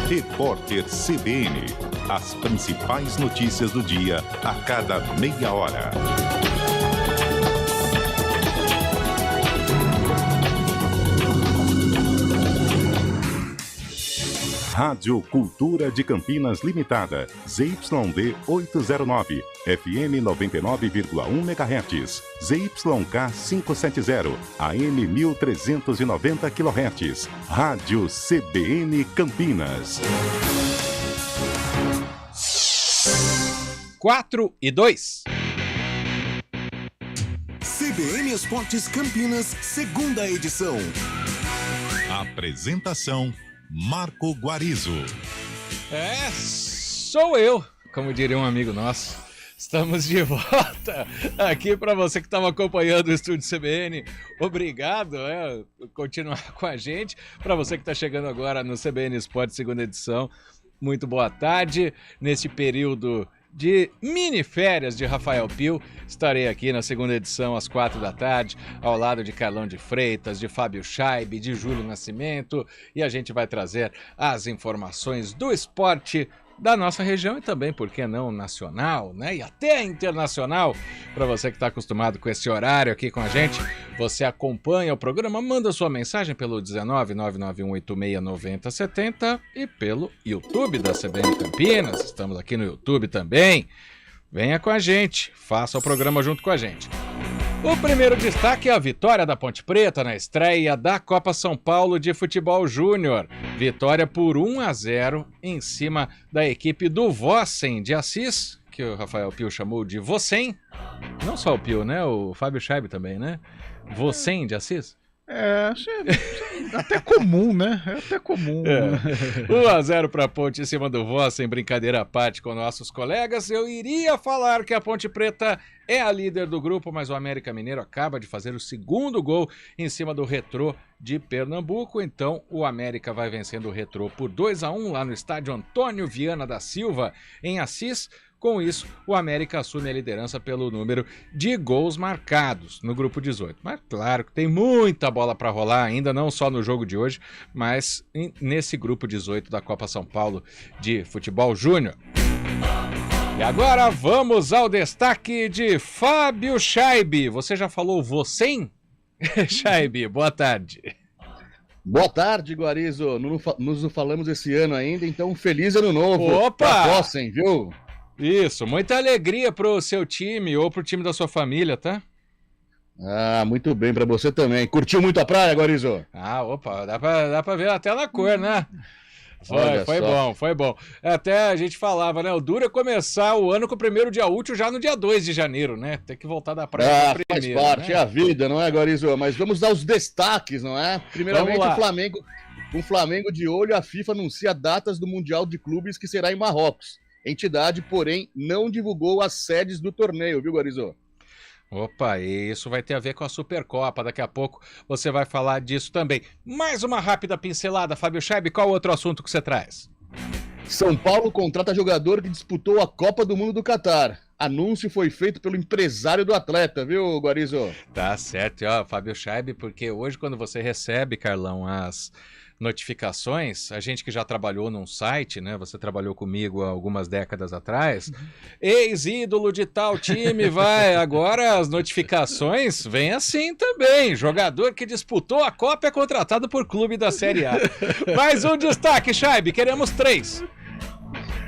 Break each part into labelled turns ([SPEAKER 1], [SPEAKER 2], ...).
[SPEAKER 1] Repórter CBN. As principais notícias do dia a cada meia hora. Rádio Cultura de Campinas Limitada, ZYD 809, FM 99,1 MHz, ZYK 570, AM 1390 kHz, Rádio CBN Campinas.
[SPEAKER 2] 4-2.
[SPEAKER 3] CBN Esportes Campinas, segunda edição.
[SPEAKER 1] Apresentação: Marco Guarizo.
[SPEAKER 2] Sou eu, como diria um amigo nosso. Estamos de volta aqui para você que estava acompanhando o Estúdio CBN. Obrigado por continuar com a gente. Para você que está chegando agora no CBN Esporte, segunda edição, muito boa tarde. Neste período de mini férias de Rafael Pio, estarei aqui na segunda edição às 4 da tarde, ao lado de Carlão de Freitas, de Fábio Scheibe, de Júlio Nascimento, e a gente vai trazer as informações do esporte da nossa região e também, por que não, nacional, né? E até internacional. Para você que está acostumado com esse horário aqui com a gente, você acompanha o programa, manda sua mensagem pelo 19991869070 e pelo YouTube da CBN Campinas. Estamos aqui no YouTube também. Venha com a gente, faça o programa junto com a gente. O primeiro destaque é a vitória da Ponte Preta na estreia da Copa São Paulo de Futebol Júnior. Vitória por 1-0 em cima da equipe do Vossen de Assis, que o Rafael Pio chamou de Vossen. Não só o Pio, né? O Fábio Scheibe também, né? Vossen de Assis.
[SPEAKER 4] Até comum, né? É até comum.
[SPEAKER 2] 1-0 para a Ponte em cima do Vossen, brincadeira à parte com nossos colegas. Eu iria falar que a Ponte Preta é a líder do grupo, mas o América Mineiro acaba de fazer o segundo gol em cima do Retrô de Pernambuco. Então o América vai vencendo o Retrô por 2-1 lá no estádio Antônio Viana da Silva, em Assis. Com isso, o América assume a liderança pelo número de gols marcados no grupo 18. Mas claro que tem muita bola para rolar ainda, não só no jogo de hoje, mas nesse grupo 18 da Copa São Paulo de Futebol Júnior. E agora vamos ao destaque de Fábio Scheibe. Você já falou Vossen? Scheibe, boa tarde.
[SPEAKER 5] Boa tarde, Guarizo. Nos falamos esse ano ainda, então feliz ano novo.
[SPEAKER 2] Opa!
[SPEAKER 5] Pra Vossen, viu?
[SPEAKER 2] Isso, muita alegria pro seu time ou pro time da sua família, tá?
[SPEAKER 5] Ah, muito bem, pra você também. Curtiu muito a praia, Guarizo?
[SPEAKER 2] Opa, dá pra ver até na cor, né? Foi bom. Até a gente falava, né? O duro é começar o ano com o primeiro dia útil já no dia 2 de janeiro, né? Tem que voltar da praia no primeiro,
[SPEAKER 5] faz parte,
[SPEAKER 2] né?
[SPEAKER 5] É a vida, não é, Guarizo? Mas vamos dar os destaques, não é? Primeiramente, o Flamengo de olho, a FIFA anuncia datas do Mundial de Clubes que será em Marrocos. Entidade, porém, não divulgou as sedes do torneio, viu, Guarizo?
[SPEAKER 2] Opa, isso vai ter a ver com a Supercopa. Daqui a pouco você vai falar disso também. Mais uma rápida pincelada, Fábio Scheibe, qual outro assunto que você traz?
[SPEAKER 5] São Paulo contrata jogador que disputou a Copa do Mundo do Catar. Anúncio foi feito pelo empresário do atleta, viu, Guarizo?
[SPEAKER 2] Tá certo, Fábio Scheibe, porque hoje quando você recebe, Carlão, as notificações, a gente que já trabalhou num site, né? Você trabalhou comigo há algumas décadas atrás. Ex-ídolo de tal time vai. Agora as notificações vêm assim também. Jogador que disputou a Copa é contratado por clube da Série A. Mais um destaque, Scheibe, queremos 3.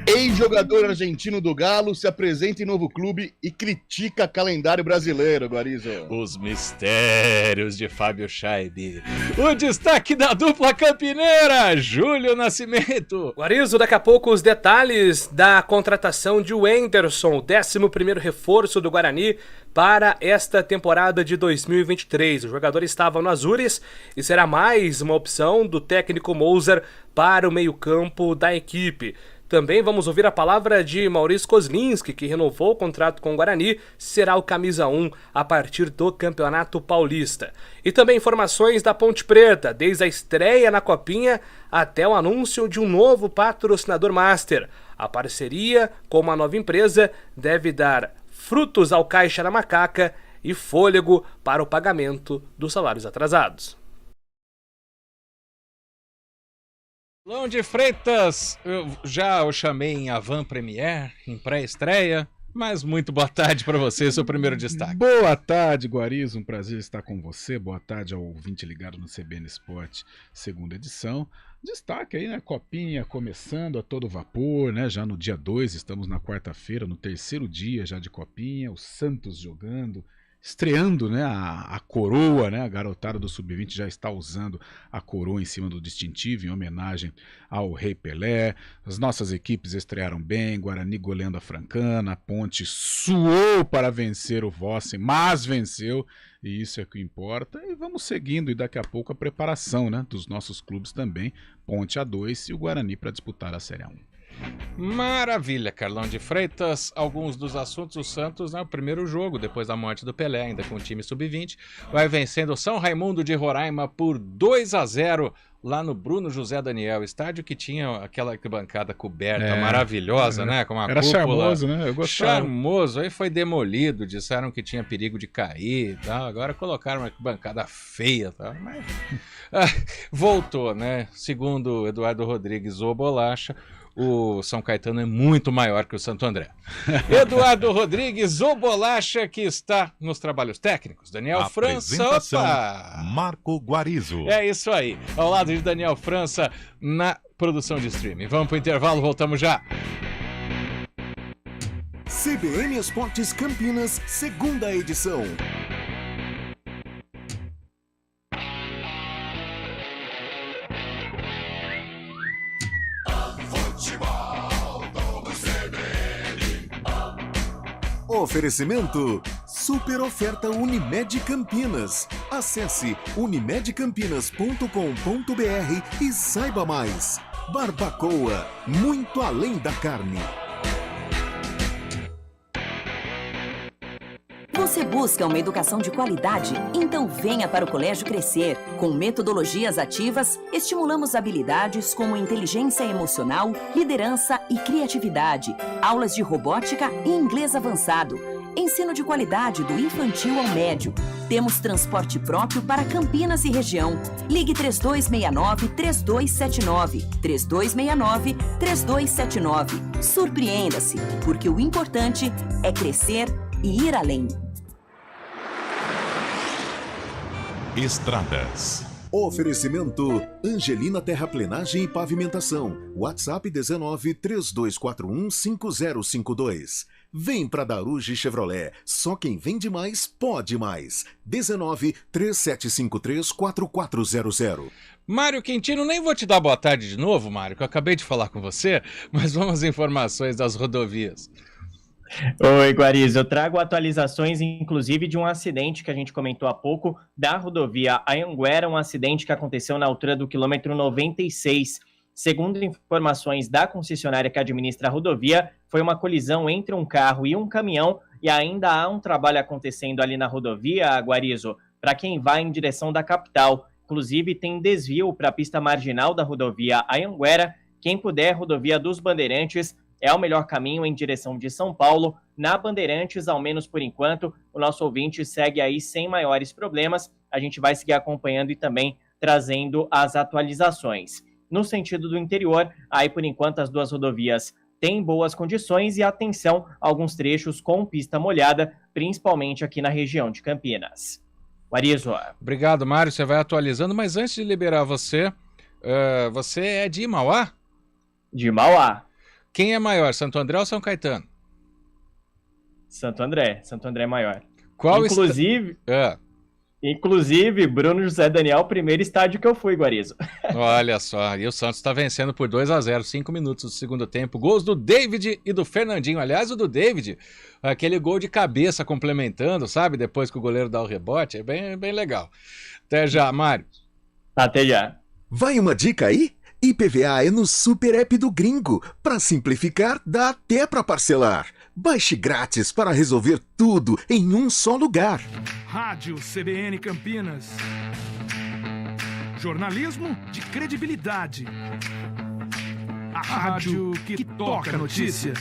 [SPEAKER 5] Ex-jogador argentino do Galo se apresenta em novo clube e critica calendário brasileiro, Guarizo.
[SPEAKER 2] Os mistérios de Fábio Scheibe. O destaque da dupla campineira, Júlio Nascimento.
[SPEAKER 6] Guarizo, daqui a pouco os detalhes da contratação de Wenderson, o 11º reforço do Guarani para esta temporada de 2023. O jogador estava no Azures e será mais uma opção do técnico Moser para o meio-campo da equipe. Também vamos ouvir a palavra de Maurício Kozlinski, que renovou o contrato com o Guarani, será o camisa 1 a partir do Campeonato Paulista. E também informações da Ponte Preta, desde a estreia na Copinha até o anúncio de um novo patrocinador master. A parceria com uma nova empresa deve dar frutos ao caixa da macaca e fôlego para o pagamento dos salários atrasados.
[SPEAKER 2] Carlão de Freitas, eu já o chamei em Avant Premiere, em pré-estreia, mas muito boa tarde para você, seu primeiro destaque.
[SPEAKER 4] Boa tarde, Guarizo, um prazer estar com você. Boa tarde ao ouvinte ligado no CBN Sport, segunda edição. Destaque aí, né? Copinha começando a todo vapor, né? Já no dia 2, estamos na quarta-feira, no terceiro dia já de Copinha, o Santos jogando, estreando, né, a coroa, né, a garotada do Sub-20 já está usando a coroa em cima do distintivo, em homenagem ao Rei Pelé. As nossas equipes estrearam bem, Guarani goleando a Francana, a Ponte suou para vencer o Vossen, mas venceu, e isso é o que importa. E vamos seguindo, e daqui a pouco a preparação, né, dos nossos clubes também, Ponte A2 e o Guarani para disputar a Série A1.
[SPEAKER 2] Maravilha, Carlão de Freitas. Alguns dos assuntos, o Santos, né, o primeiro jogo depois da morte do Pelé, ainda com o time sub-20, vai vencendo o São Raimundo de Roraima por 2-0 lá no Bruno José Daniel, estádio que tinha aquela bancada coberta maravilhosa, né, com uma
[SPEAKER 4] era
[SPEAKER 2] cúpula.
[SPEAKER 4] Charmoso, né? Eu gostava.
[SPEAKER 2] Charmoso, aí foi demolido, disseram que tinha perigo de cair e tal, agora colocaram uma bancada feia e tal, mas voltou, né, segundo Eduardo Rodrigues, o Bolacha, o São Caetano é muito maior que o Santo André. Eduardo Rodrigues, o Bolacha, que está nos trabalhos técnicos. Daniel França, opa!
[SPEAKER 1] Marco Guarizo.
[SPEAKER 2] É isso aí, ao lado de Daniel França na produção de streaming. Vamos pro intervalo, voltamos já.
[SPEAKER 3] CBN Esportes Campinas, segunda edição. Oferecimento: super oferta Unimed Campinas. Acesse unimedcampinas.com.br e saiba mais. Barbacoa, muito além da carne.
[SPEAKER 7] Você busca uma educação de qualidade? Então venha para o Colégio Crescer. Com metodologias ativas, estimulamos habilidades como inteligência emocional, liderança e criatividade, aulas de robótica e inglês avançado, ensino de qualidade do infantil ao médio. Temos transporte próprio para Campinas e região. Ligue 3269-3279, 3269-3279. Surpreenda-se, porque o importante é crescer e ir além.
[SPEAKER 1] Estradas.
[SPEAKER 3] Oferecimento: Angelina Terraplenagem e Pavimentação. WhatsApp 19-3241-5052. Vem pra Daruge Chevrolet. Só quem vende mais, pode mais. 19-3753-4400.
[SPEAKER 2] Mário Quintino, nem vou te dar boa tarde de novo, Mário, que eu acabei de falar com você, mas vamos às informações das rodovias.
[SPEAKER 8] Oi, Guarizo, eu trago atualizações, inclusive, de um acidente que a gente comentou há pouco, da rodovia Anhanguera, um acidente que aconteceu na altura do quilômetro 96. Segundo informações da concessionária que administra a rodovia, foi uma colisão entre um carro e um caminhão, e ainda há um trabalho acontecendo ali na rodovia, Guarizo, para quem vai em direção da capital. Inclusive, tem desvio para a pista marginal da rodovia Anhanguera. Quem puder, rodovia dos Bandeirantes, é o melhor caminho em direção de São Paulo. Na Bandeirantes, ao menos por enquanto, o nosso ouvinte segue aí sem maiores problemas. A gente vai seguir acompanhando e também trazendo as atualizações. No sentido do interior, aí por enquanto as duas rodovias têm boas condições e atenção a alguns trechos com pista molhada, principalmente aqui na região de Campinas. Guarizo.
[SPEAKER 2] Obrigado, Mário. Você vai atualizando, mas antes de liberar você, você é de Mauá?
[SPEAKER 8] De Mauá.
[SPEAKER 2] Quem é maior, Santo André ou São Caetano?
[SPEAKER 8] Santo André é maior.
[SPEAKER 2] Qual
[SPEAKER 8] Inclusive, Bruno José Daniel, primeiro estádio que eu fui, Guarizo.
[SPEAKER 2] Olha só, e o Santos está vencendo por 2-0, 5 minutos do segundo tempo. Gols do David e do Fernandinho. Aliás, o do David, aquele gol de cabeça complementando, sabe? Depois que o goleiro dá o rebote, é bem legal. Até já, Mário.
[SPEAKER 8] Até já.
[SPEAKER 3] Vai uma dica aí? IPVA é no Super App do Gringo. Para simplificar, dá até para parcelar. Baixe grátis para resolver tudo em um só lugar.
[SPEAKER 9] Rádio CBN Campinas. Jornalismo de credibilidade. A rádio que toca a notícia.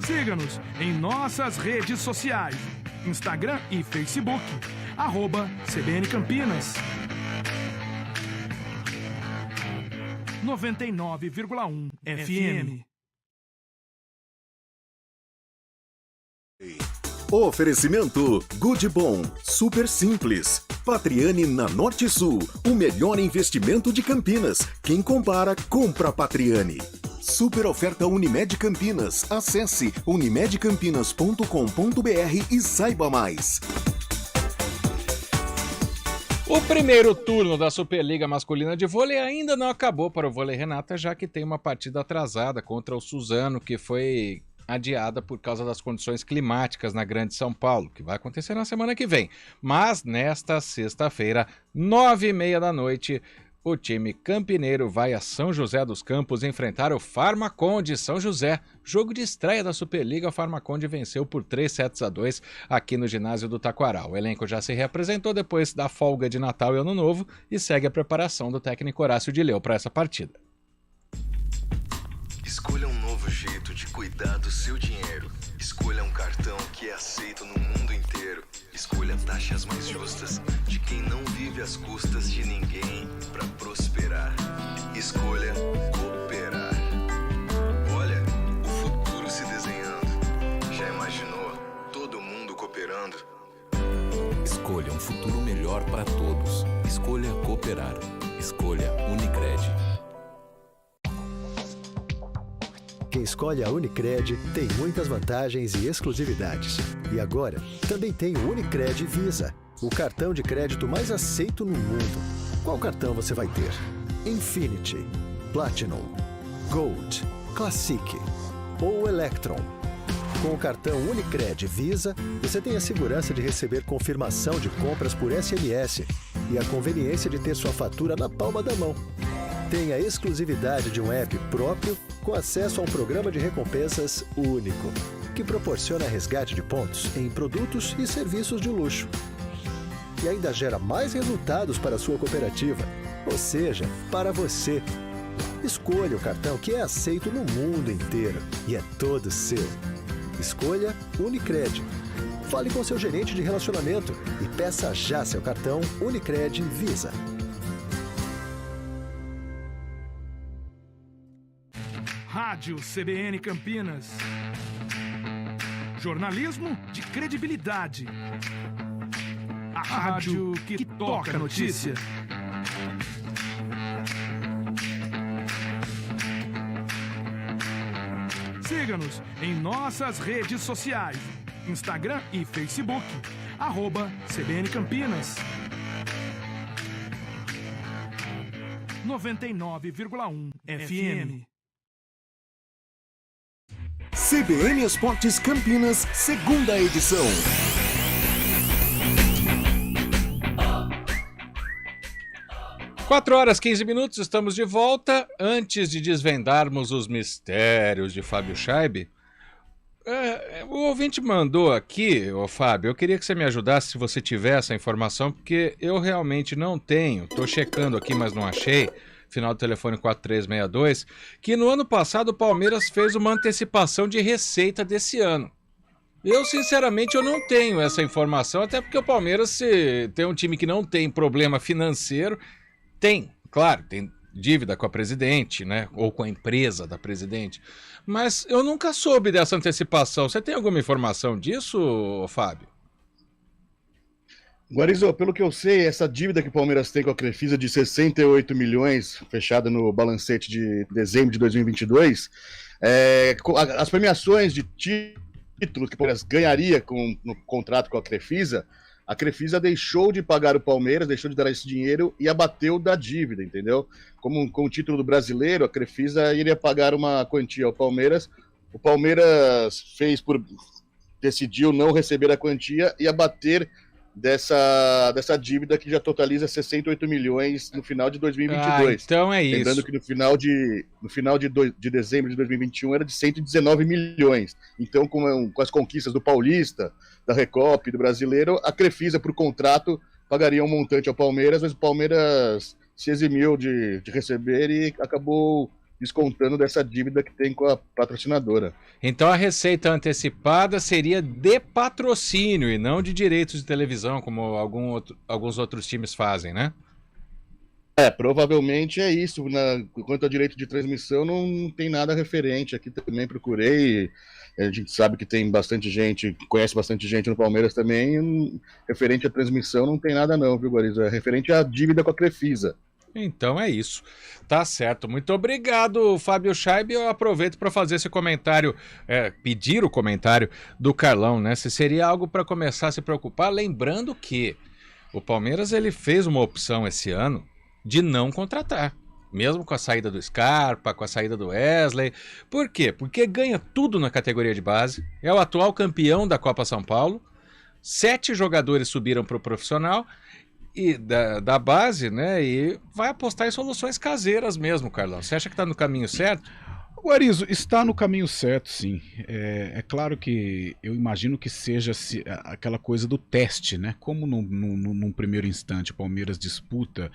[SPEAKER 9] Siga-nos em nossas redes sociais. Instagram e Facebook, @CBN Campinas. 99,1 FM.
[SPEAKER 3] Oferecimento Good Bom, super simples. Patriani na Norte Sul, o melhor investimento de Campinas. Quem compara, compra Patriani. Super oferta Unimed Campinas. Acesse unimedcampinas.com.br e saiba mais.
[SPEAKER 2] O primeiro turno da Superliga Masculina de Vôlei ainda não acabou para o Vôlei Renata, já que tem uma partida atrasada contra o Suzano, que foi adiada por causa das condições climáticas na Grande São Paulo, que vai acontecer na semana que vem. Mas nesta sexta-feira, 9h30 da noite, o time campineiro vai a São José dos Campos enfrentar o Farmaconde São José. Jogo de estreia da Superliga, o Farmaconde venceu por 3-2 aqui no ginásio do Taquaral. O elenco já se reapresentou depois da folga de Natal e Ano Novo e segue a preparação do técnico Horácio de Leu para essa partida.
[SPEAKER 10] Escolha um novo jeito de cuidar do seu dinheiro. Escolha um cartão que é aceito no mundo inteiro. Escolha taxas mais justas de quem não vive às custas de ninguém para prosperar. Escolha cooperar. Olha, o futuro se desenhando. Já imaginou todo mundo cooperando?
[SPEAKER 11] Escolha um futuro melhor para todos. Escolha cooperar. Escolha Unicred.
[SPEAKER 12] Quem escolhe a Unicred tem muitas vantagens e exclusividades. E agora, também tem o Unicred Visa, o cartão de crédito mais aceito no mundo. Qual cartão você vai ter? Infinity, Platinum, Gold, Classic ou Electron? Com o cartão Unicred Visa, você tem a segurança de receber confirmação de compras por SMS e a conveniência de ter sua fatura na palma da mão. Tem a exclusividade de um app próprio com acesso a um programa de recompensas único, que proporciona resgate de pontos em produtos e serviços de luxo. E ainda gera mais resultados para a sua cooperativa, ou seja, para você. Escolha o cartão que é aceito no mundo inteiro e é todo seu. Escolha Unicred. Fale com seu gerente de relacionamento e peça já seu cartão Unicred Visa.
[SPEAKER 9] Rádio CBN Campinas. Jornalismo de credibilidade. A rádio que toca a notícia. Siga-nos em nossas redes sociais. Instagram e Facebook. @CBN Campinas. 99,1 FM.
[SPEAKER 3] CBN Esportes Campinas, segunda edição.
[SPEAKER 2] Quatro horas, 15 minutos, estamos de volta. Antes de desvendarmos os mistérios de Fábio Scheibe, o ouvinte mandou aqui, Fábio, eu queria que você me ajudasse se você tiver essa informação, porque eu realmente não tenho. Estou checando aqui, mas não achei. Final do telefone 4362, que no ano passado o Palmeiras fez uma antecipação de receita desse ano. Eu, sinceramente, eu não tenho essa informação, até porque o Palmeiras, se tem um time que não tem problema financeiro, tem, claro, tem dívida com a presidente, né, ou com a empresa da presidente, mas eu nunca soube dessa antecipação. Você tem alguma informação disso, Fábio?
[SPEAKER 5] Guarizo, pelo que eu sei, essa dívida que o Palmeiras tem com a Crefisa de 68 milhões, fechada no balancete de dezembro de 2022, as premiações de títulos que o Palmeiras ganharia no contrato com a Crefisa deixou de pagar o Palmeiras, deixou de dar esse dinheiro e abateu da dívida, entendeu? Com o título do Brasileiro, a Crefisa iria pagar uma quantia ao Palmeiras, o Palmeiras decidiu não receber a quantia e abater dessa dívida que já totaliza 68 milhões no final de 2022.
[SPEAKER 2] Então é isso.
[SPEAKER 5] Lembrando que no final de dezembro de 2021 era de 119 milhões. Então, com as conquistas do Paulista, da Recopa e do Brasileiro, a Crefisa, por contrato, pagaria um montante ao Palmeiras, mas o Palmeiras se eximiu de receber e acabou descontando dessa dívida que tem com a patrocinadora.
[SPEAKER 2] Então a receita antecipada seria de patrocínio e não de direitos de televisão, como alguns outros times fazem, né?
[SPEAKER 5] Provavelmente é isso. Quanto a direito de transmissão, não tem nada referente. Aqui também procurei. A gente sabe que tem bastante gente, conhece bastante gente no Palmeiras também. Referente à transmissão, não tem nada não, viu, Guarizo? É referente à dívida com a Crefisa.
[SPEAKER 2] Então é isso. Tá certo. Muito obrigado, Fábio Scheib. Eu aproveito para fazer esse comentário, pedir o comentário do Carlão, né? Se seria algo para começar a se preocupar, lembrando que o Palmeiras ele fez uma opção esse ano de não contratar, mesmo com a saída do Scarpa, com a saída do Wesley. Por quê? Porque ganha tudo na categoria de base, é o atual campeão da Copa São Paulo, 7 jogadores subiram para o profissional e da base, né? E vai apostar em soluções caseiras mesmo, Carlão. Você acha que está no caminho certo?
[SPEAKER 4] Guarizo, está no caminho certo, sim. É claro que eu imagino que seja aquela coisa do teste, né? Como num primeiro instante o Palmeiras disputa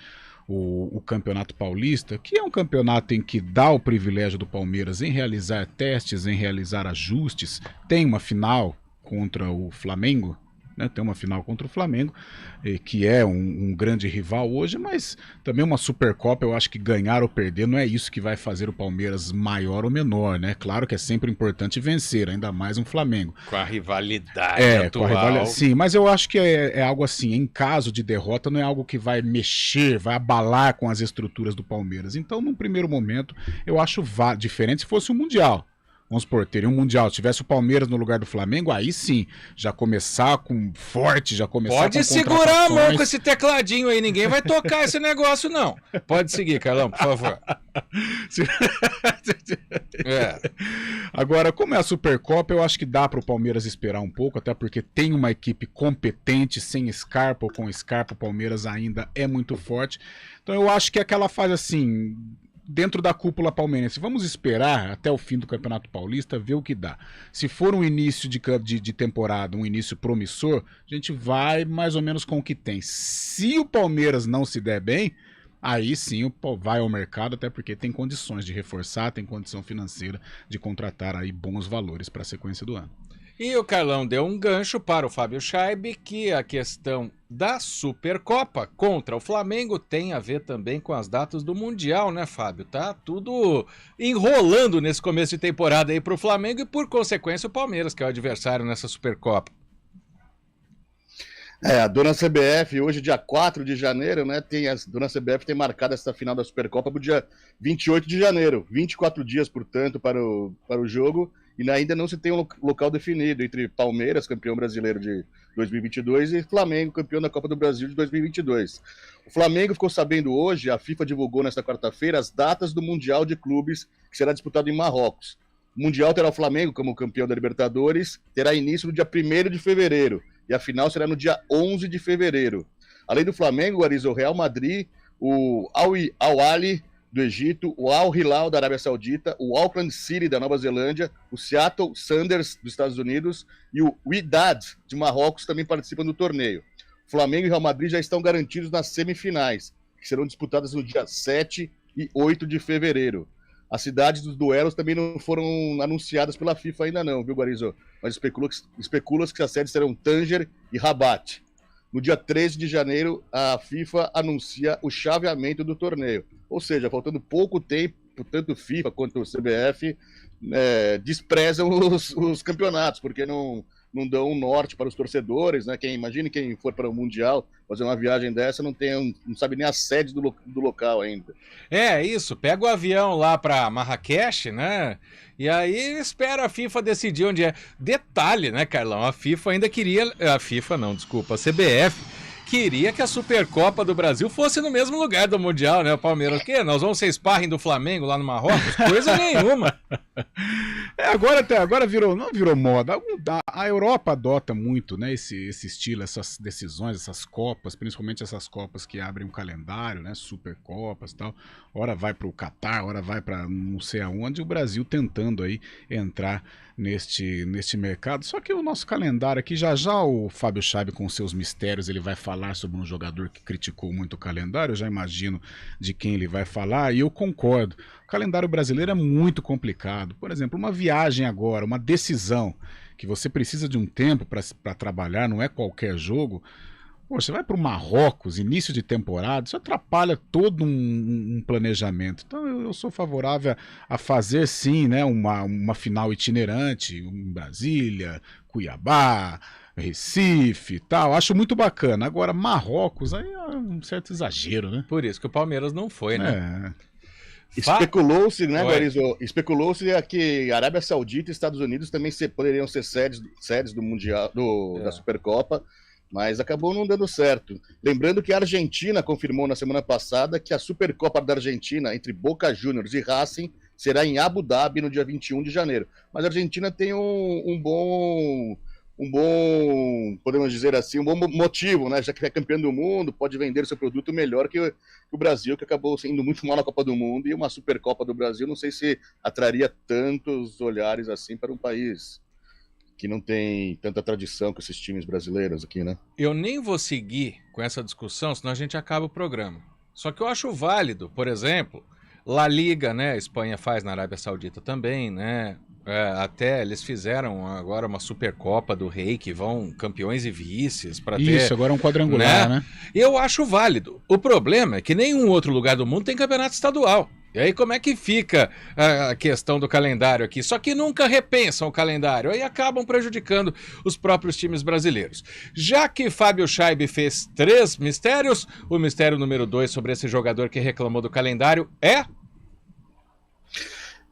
[SPEAKER 4] o Campeonato Paulista, que é um campeonato em que dá o privilégio do Palmeiras em realizar testes, em realizar ajustes. Tem uma final contra o Flamengo, né? Tem uma final contra o Flamengo, que é um grande rival hoje, mas também uma Supercopa. Eu acho que ganhar ou perder não é isso que vai fazer o Palmeiras maior ou menor, né? Claro que é sempre importante vencer, ainda mais um Flamengo.
[SPEAKER 2] Com a rivalidade atual.
[SPEAKER 4] Sim, mas eu acho que é algo assim, em caso de derrota, não é algo que vai mexer, vai abalar com as estruturas do Palmeiras. Então, num primeiro momento, eu acho diferente se fosse um Mundial. Vamos supor, teria um Mundial, se tivesse o Palmeiras no lugar do Flamengo, aí sim, já começar com forte, já começar
[SPEAKER 2] Pode
[SPEAKER 4] com
[SPEAKER 2] segurar a mão com esse tecladinho aí, ninguém vai tocar esse negócio não. Pode seguir, Carlão, por favor.
[SPEAKER 4] Agora, como é a Supercopa, eu acho que dá para o Palmeiras esperar um pouco, até porque tem uma equipe competente, sem Scarpa ou com Scarpa, o Palmeiras ainda é muito forte. Então eu acho que é aquela fase assim, dentro da cúpula palmeirense, vamos esperar até o fim do Campeonato Paulista, ver o que dá. Se for um início de temporada, um início promissor, a gente vai mais ou menos com o que tem. Se o Palmeiras não se der bem, aí sim vai ao mercado, até porque tem condições de reforçar, tem condição financeira de contratar aí bons valores para a sequência do ano.
[SPEAKER 2] E o Carlão deu um gancho para o Fábio Scheib, que a questão da Supercopa contra o Flamengo tem a ver também com as datas do Mundial, né, Fábio? Tá tudo enrolando nesse começo de temporada aí para o Flamengo e, por consequência, o Palmeiras, que é o adversário nessa Supercopa.
[SPEAKER 5] A dona CBF, hoje, dia 4 de janeiro, né, a dona CBF tem marcado essa final da Supercopa para o dia 28 de janeiro. 24 dias, portanto, para o jogo. E ainda não se tem um local definido entre Palmeiras, campeão brasileiro de 2022, e Flamengo, campeão da Copa do Brasil de 2022. O Flamengo ficou sabendo hoje, a FIFA divulgou nesta quarta-feira, as datas do Mundial de Clubes, que será disputado em Marrocos. O Mundial terá o Flamengo como campeão da Libertadores, terá início no dia 1º de fevereiro, e a final será no dia 11 de fevereiro. Além do Flamengo, o Real Madrid, o Al-Ahly do Egito, o Al-Hilal da Arábia Saudita, o Auckland City da Nova Zelândia, o Seattle Sounders dos Estados Unidos e o Wydad de Marrocos também participam do torneio. O Flamengo e o Real Madrid já estão garantidos nas semifinais, que serão disputadas no dia 7 e 8 de fevereiro. As cidades dos duelos também não foram anunciadas pela FIFA ainda não, viu, Guarizo? Mas especula-se que as sedes serão Tanger e Rabat. No dia 13 de janeiro, a FIFA anuncia o chaveamento do torneio. Ou seja, faltando pouco tempo, tanto FIFA quanto o CBF desprezam os campeonatos, porque não dão um norte para os torcedores, né? Imagine quem for para o Mundial fazer uma viagem dessa, não sabe nem a sede do local ainda. É
[SPEAKER 2] isso, pega o avião lá para Marrakech, né? E aí espera a FIFA decidir onde é. Detalhe, né, Carlão? A FIFA ainda queria... A CBF queria que a Supercopa do Brasil fosse no mesmo lugar do Mundial, né? O Palmeiras, o quê? Nós vamos ser sparring do Flamengo lá no Marrocos? Coisa nenhuma.
[SPEAKER 4] Agora não virou moda. A Europa adota muito, né, esse estilo, essas decisões, essas copas, principalmente essas copas que abrem um calendário, né, Supercopas e tal. Ora vai para o Catar, ora vai para não sei aonde, o Brasil tentando aí entrar neste mercado. Só que o nosso calendário aqui, já o Fábio Schaibe com seus mistérios, ele vai falar sobre um jogador que criticou muito o calendário, eu já imagino de quem ele vai falar, e eu concordo. O calendário brasileiro é muito complicado. Por exemplo, uma viagem agora, uma decisão, que você precisa de um tempo para trabalhar, não é qualquer jogo. Pô, você vai para o Marrocos, início de temporada, isso atrapalha todo um planejamento. Então eu sou favorável a fazer sim, né, uma final itinerante em Brasília, Cuiabá, Recife e tal. Acho muito bacana. Agora, Marrocos, aí é um certo exagero, né?
[SPEAKER 2] Por isso que o Palmeiras não foi, né?
[SPEAKER 5] Especulou-se, né, Guarizo? Especulou-se que Arábia Saudita e Estados Unidos também poderiam ser sedes do Mundial, da Supercopa, mas acabou não dando certo. Lembrando que a Argentina confirmou na semana passada que a Supercopa da Argentina entre Boca Juniors e Racing será em Abu Dhabi no dia 21 de janeiro. Mas a Argentina tem um bom, podemos dizer assim, um bom motivo, né? Já que é campeão do mundo, pode vender o seu produto melhor que o Brasil, que acabou sendo muito mal na Copa do Mundo, e uma Supercopa do Brasil, não sei se atraria tantos olhares assim para um país que não tem tanta tradição com esses times brasileiros aqui, né?
[SPEAKER 2] Eu nem vou seguir com essa discussão, senão a gente acaba o programa. Só que eu acho válido, por exemplo, La Liga, né? A Espanha faz na Arábia Saudita também, né? Até eles fizeram agora uma Supercopa do Rei, que vão campeões e vices para ter...
[SPEAKER 4] Isso, agora é um quadrangular, né?
[SPEAKER 2] Eu acho válido. O problema é que nenhum outro lugar do mundo tem campeonato estadual. E aí como é que fica a questão do calendário aqui? Só que nunca repensam o calendário, aí acabam prejudicando os próprios times brasileiros. Já que Fábio Schaibe fez 3 mistérios, o mistério número 2 sobre esse jogador que reclamou do calendário é...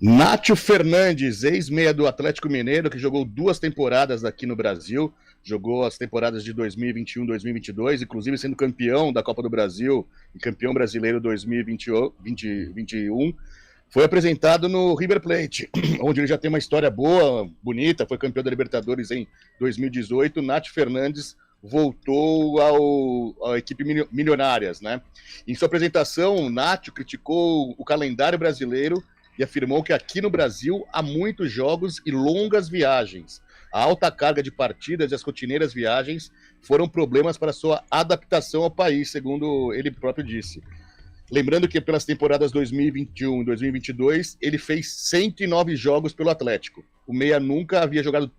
[SPEAKER 5] Nátio Fernandes, ex-meia do Atlético Mineiro, que jogou 2 temporadas aqui no Brasil, jogou as temporadas de 2021 e 2022, inclusive sendo campeão da Copa do Brasil e campeão brasileiro 2021, foi apresentado no River Plate, onde ele já tem uma história boa, bonita, foi campeão da Libertadores em 2018. Nátio Fernandes voltou à equipe Milionárias, né? Em sua apresentação, o Nátio criticou o calendário brasileiro e afirmou que aqui no Brasil há muitos jogos e longas viagens. A alta carga de partidas e as rotineiras viagens foram problemas para sua adaptação ao país, segundo ele próprio disse. Lembrando que pelas temporadas 2021 e 2022, ele fez 109 jogos pelo Atlético. O meia nunca havia jogado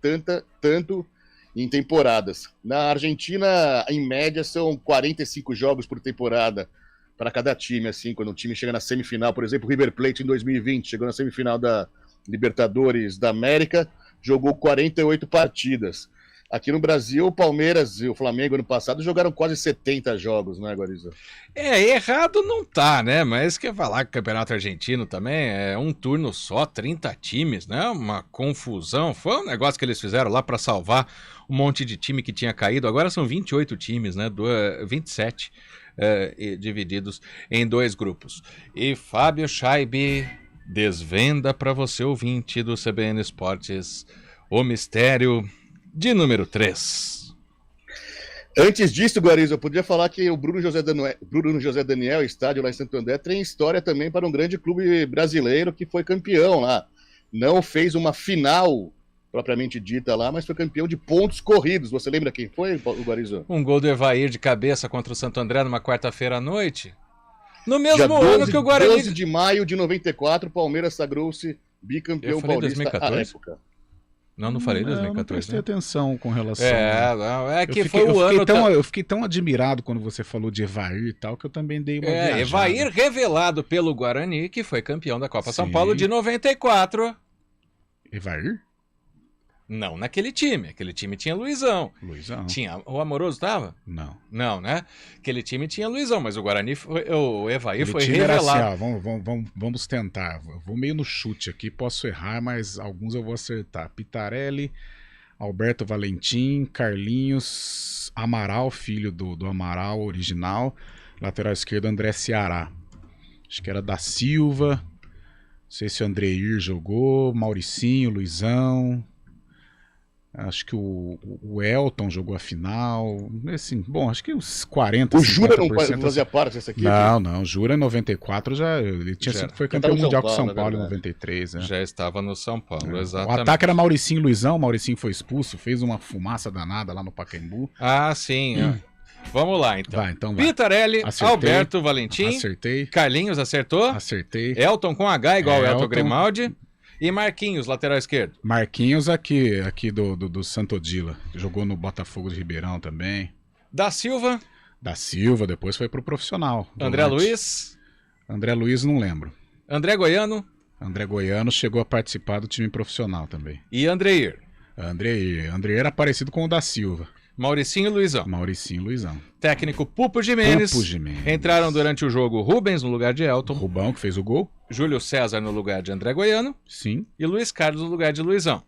[SPEAKER 5] tanto em temporadas. Na Argentina, em média, são 45 jogos por temporada para cada time, assim, quando o time chega na semifinal. Por exemplo, o River Plate em 2020 chegou na semifinal da Libertadores da América, jogou 48 partidas. Aqui no Brasil, o Palmeiras e o Flamengo ano passado jogaram quase 70 jogos, né, Guarizo?
[SPEAKER 2] Errado não tá, né? Mas quer falar que o Campeonato Argentino também é um turno só, 30 times, né? Uma confusão. Foi um negócio que eles fizeram lá para salvar um monte de time que tinha caído. Agora são 28 times, né? 27 divididos em 2 grupos. E Fábio Schaibe desvenda para você, ouvinte do CBN Esportes, o mistério de número 3.
[SPEAKER 5] Antes disso, Guarizo, eu podia falar que o Bruno José Daniel, estádio lá em Santo André, tem história também para um grande clube brasileiro que foi campeão lá. Não fez uma final propriamente dita lá, mas foi campeão de pontos corridos. Você lembra quem foi, Guarizo?
[SPEAKER 2] Um gol do Evair de cabeça contra o Santo André numa quarta-feira à noite. No mesmo ano que o Guarani...
[SPEAKER 5] 12 de maio de 94, o Palmeiras sagrou-se bicampeão paulista
[SPEAKER 2] 2014?
[SPEAKER 5] à época.
[SPEAKER 2] Não falei 2014.
[SPEAKER 4] Não prestei atenção com relação...
[SPEAKER 2] Eu
[SPEAKER 4] fiquei tão admirado quando você falou de Evair e tal, que eu também dei uma viajada.
[SPEAKER 2] Evair revelado pelo Guarani, que foi campeão da Copa São Paulo de 94.
[SPEAKER 4] Evair?
[SPEAKER 2] Não naquele time. Aquele time tinha Luizão. Tinha, o Amoroso tava?
[SPEAKER 4] Não.
[SPEAKER 2] Não, né? Aquele time tinha Luizão, mas o Guarani, o Evair
[SPEAKER 4] aquele
[SPEAKER 2] foi
[SPEAKER 4] time
[SPEAKER 2] revelado.
[SPEAKER 4] Era assim, vamos tentar. Vou meio no chute aqui, posso errar, mas alguns eu vou acertar. Pitarelli, Alberto Valentim, Carlinhos, Amaral, filho do Amaral original, lateral esquerdo André Ceará. Acho que era da Silva, sei se o Andreir jogou, Mauricinho, Luizão. Acho que o Elton jogou a final. Assim, bom, acho que uns 40%.
[SPEAKER 5] O Jura não fazia parte dessa equipe?
[SPEAKER 4] Não. O Jura em 94 ele foi campeão mundial com o São Paulo em 93. Né?
[SPEAKER 2] Já estava no São Paulo, exatamente.
[SPEAKER 4] O ataque era Mauricinho e Luizão. Mauricinho foi expulso, fez uma fumaça danada lá no Pacaembu.
[SPEAKER 2] Ah, sim. Vamos lá, então.
[SPEAKER 4] Vai.
[SPEAKER 2] Pitarelli,
[SPEAKER 4] Acertei.
[SPEAKER 2] Alberto Valentim.
[SPEAKER 4] Acertei.
[SPEAKER 2] Carlinhos acertou.
[SPEAKER 4] Acertei.
[SPEAKER 2] Elton com H, igual o Elton Grimaldi. E Marquinhos, lateral esquerdo.
[SPEAKER 4] Marquinhos aqui do Santodila. Jogou no Botafogo de Ribeirão também.
[SPEAKER 2] Da Silva,
[SPEAKER 4] depois foi pro profissional.
[SPEAKER 2] André Luiz.
[SPEAKER 4] André Luiz não lembro.
[SPEAKER 2] André Goiano.
[SPEAKER 4] André Goiano chegou a participar do time profissional também.
[SPEAKER 2] E Andreir.
[SPEAKER 4] Andreir era parecido com o da Silva.
[SPEAKER 2] Mauricinho e Luizão. Técnico Pupo Gimenez. Entraram durante o jogo Rubens no lugar de Elton.
[SPEAKER 4] Rubão, que fez o gol.
[SPEAKER 2] Júlio César no lugar de André Goiano.
[SPEAKER 4] Sim.
[SPEAKER 2] E Luiz Carlos no lugar de Luizão.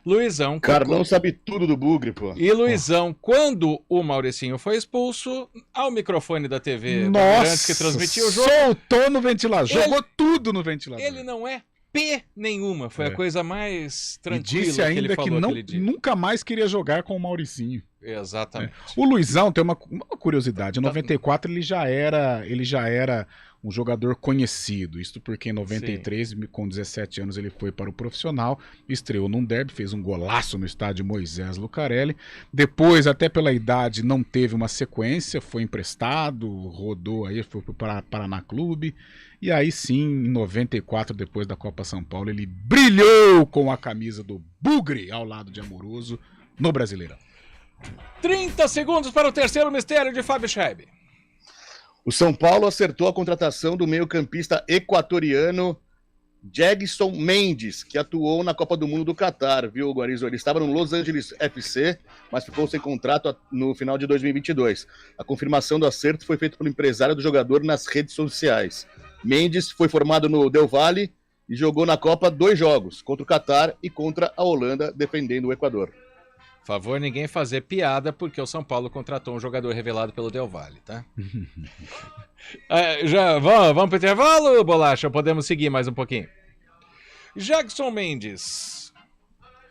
[SPEAKER 2] Luizão.
[SPEAKER 5] Carlão sabe tudo do Bugre, pô.
[SPEAKER 2] E Luizão, quando o Mauricinho foi expulso, ao microfone da TV
[SPEAKER 4] Nossa,
[SPEAKER 2] que transmitia o jogo,
[SPEAKER 4] soltou no ventilador, jogou tudo no ventilador.
[SPEAKER 2] Ele não é P nenhuma, foi a coisa mais tranquila
[SPEAKER 4] e disse ainda
[SPEAKER 2] que ele falou
[SPEAKER 4] que
[SPEAKER 2] aquele dia.
[SPEAKER 4] Nunca mais queria jogar com o Mauricinho.
[SPEAKER 2] Exatamente.
[SPEAKER 4] O Luizão tem uma curiosidade, em 94 ele já era um jogador conhecido, isto porque em 93, com 17 anos, ele foi para o profissional, estreou num derby, fez um golaço no estádio Moisés Lucarelli, depois, até pela idade, não teve uma sequência, foi emprestado, rodou aí, foi para o Paraná Clube, e aí sim, em 94, depois da Copa São Paulo, ele brilhou com a camisa do Bugre ao lado de Amoroso no Brasileirão.
[SPEAKER 2] 30 segundos para o terceiro mistério de Fábio Scheib.
[SPEAKER 5] O São Paulo acertou a contratação do meio-campista equatoriano Jegson Mendes, que atuou na Copa do Mundo do Catar, viu, Guarizo? Ele estava no Los Angeles FC, mas ficou sem contrato no final de 2022. A confirmação do acerto foi feita pelo empresário do jogador nas redes sociais. Mendes foi formado no Del Valle e jogou na Copa 2 jogos, contra o Catar e contra a Holanda, defendendo o Equador.
[SPEAKER 2] Favor ninguém fazer piada, porque o São Paulo contratou um jogador revelado pelo Del Valle, tá? Vamos pro intervalo, Bolacha? Podemos seguir mais um pouquinho. Jegson Mendes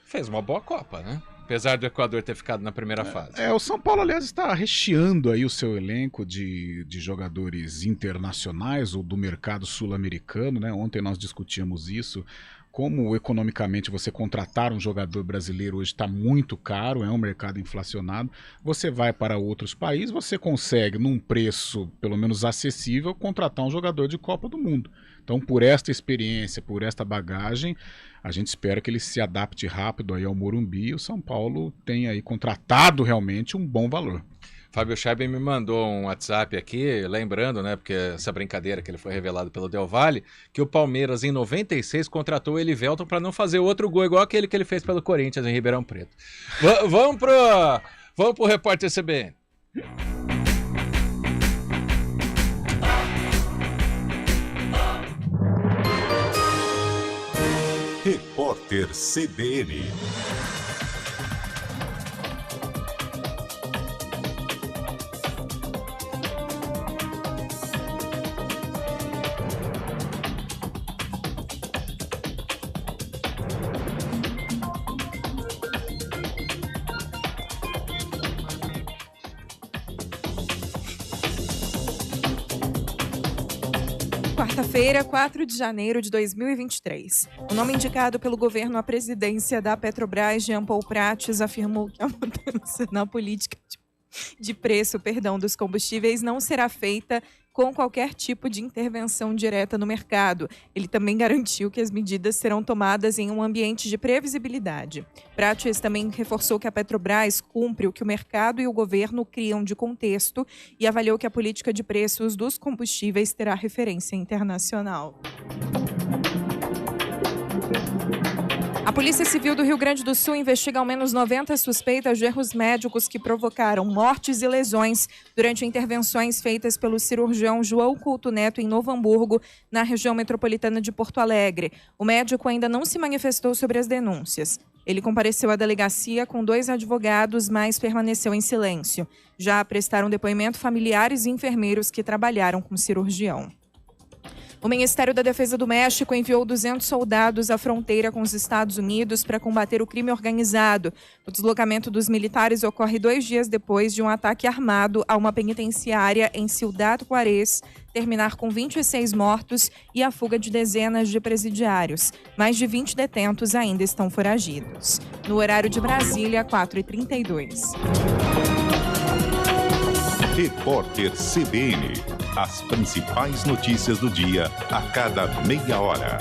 [SPEAKER 2] fez uma boa Copa, né? Apesar do Equador ter ficado na primeira fase.
[SPEAKER 4] O São Paulo, aliás, está recheando aí o seu elenco de jogadores internacionais ou do mercado sul-americano, né? Ontem nós discutíamos isso. Como economicamente você contratar um jogador brasileiro hoje está muito caro, é um mercado inflacionado, você vai para outros países, você consegue, num preço pelo menos acessível, contratar um jogador de Copa do Mundo. Então, por esta experiência, por esta bagagem, a gente espera que ele se adapte rápido aí ao Morumbi e o São Paulo tenha aí contratado realmente um bom valor.
[SPEAKER 2] Fábio Scheib me mandou um WhatsApp aqui, lembrando, né, porque essa brincadeira que ele foi revelado pelo Del Valle, que o Palmeiras em 96 contratou o Elivelton para não fazer outro gol igual aquele que ele fez pelo Corinthians em Ribeirão Preto. Vamos pro repórter CBN.
[SPEAKER 1] Repórter CBN.
[SPEAKER 13] Quarta-feira, 4 de janeiro de 2023. O nome indicado pelo governo à presidência da Petrobras, Jean Paul Prates, afirmou que a mudança na política de preço, dos combustíveis não será feita com qualquer tipo de intervenção direta no mercado. Ele também garantiu que as medidas serão tomadas em um ambiente de previsibilidade. Prates também reforçou que a Petrobras cumpre o que o mercado e o governo criam de contexto e avaliou que a política de preços dos combustíveis terá referência internacional. A Polícia Civil do Rio Grande do Sul investiga ao menos 90 suspeitas de erros médicos que provocaram mortes e lesões durante intervenções feitas pelo cirurgião João Couto Neto em Novo Hamburgo, na região metropolitana de Porto Alegre. O médico ainda não se manifestou sobre as denúncias. Ele compareceu à delegacia com 2 advogados, mas permaneceu em silêncio. Já prestaram depoimento familiares e enfermeiros que trabalharam com o cirurgião. O Ministério da Defesa do México enviou 200 soldados à fronteira com os Estados Unidos para combater o crime organizado. O deslocamento dos militares ocorre 2 dias depois de um ataque armado a uma penitenciária em Ciudad Juárez terminar com 26 mortos e a fuga de dezenas de presidiários. Mais de 20 detentos ainda estão foragidos. No horário de Brasília, 4h32.
[SPEAKER 1] Repórter CBN. As principais notícias do dia a cada meia hora.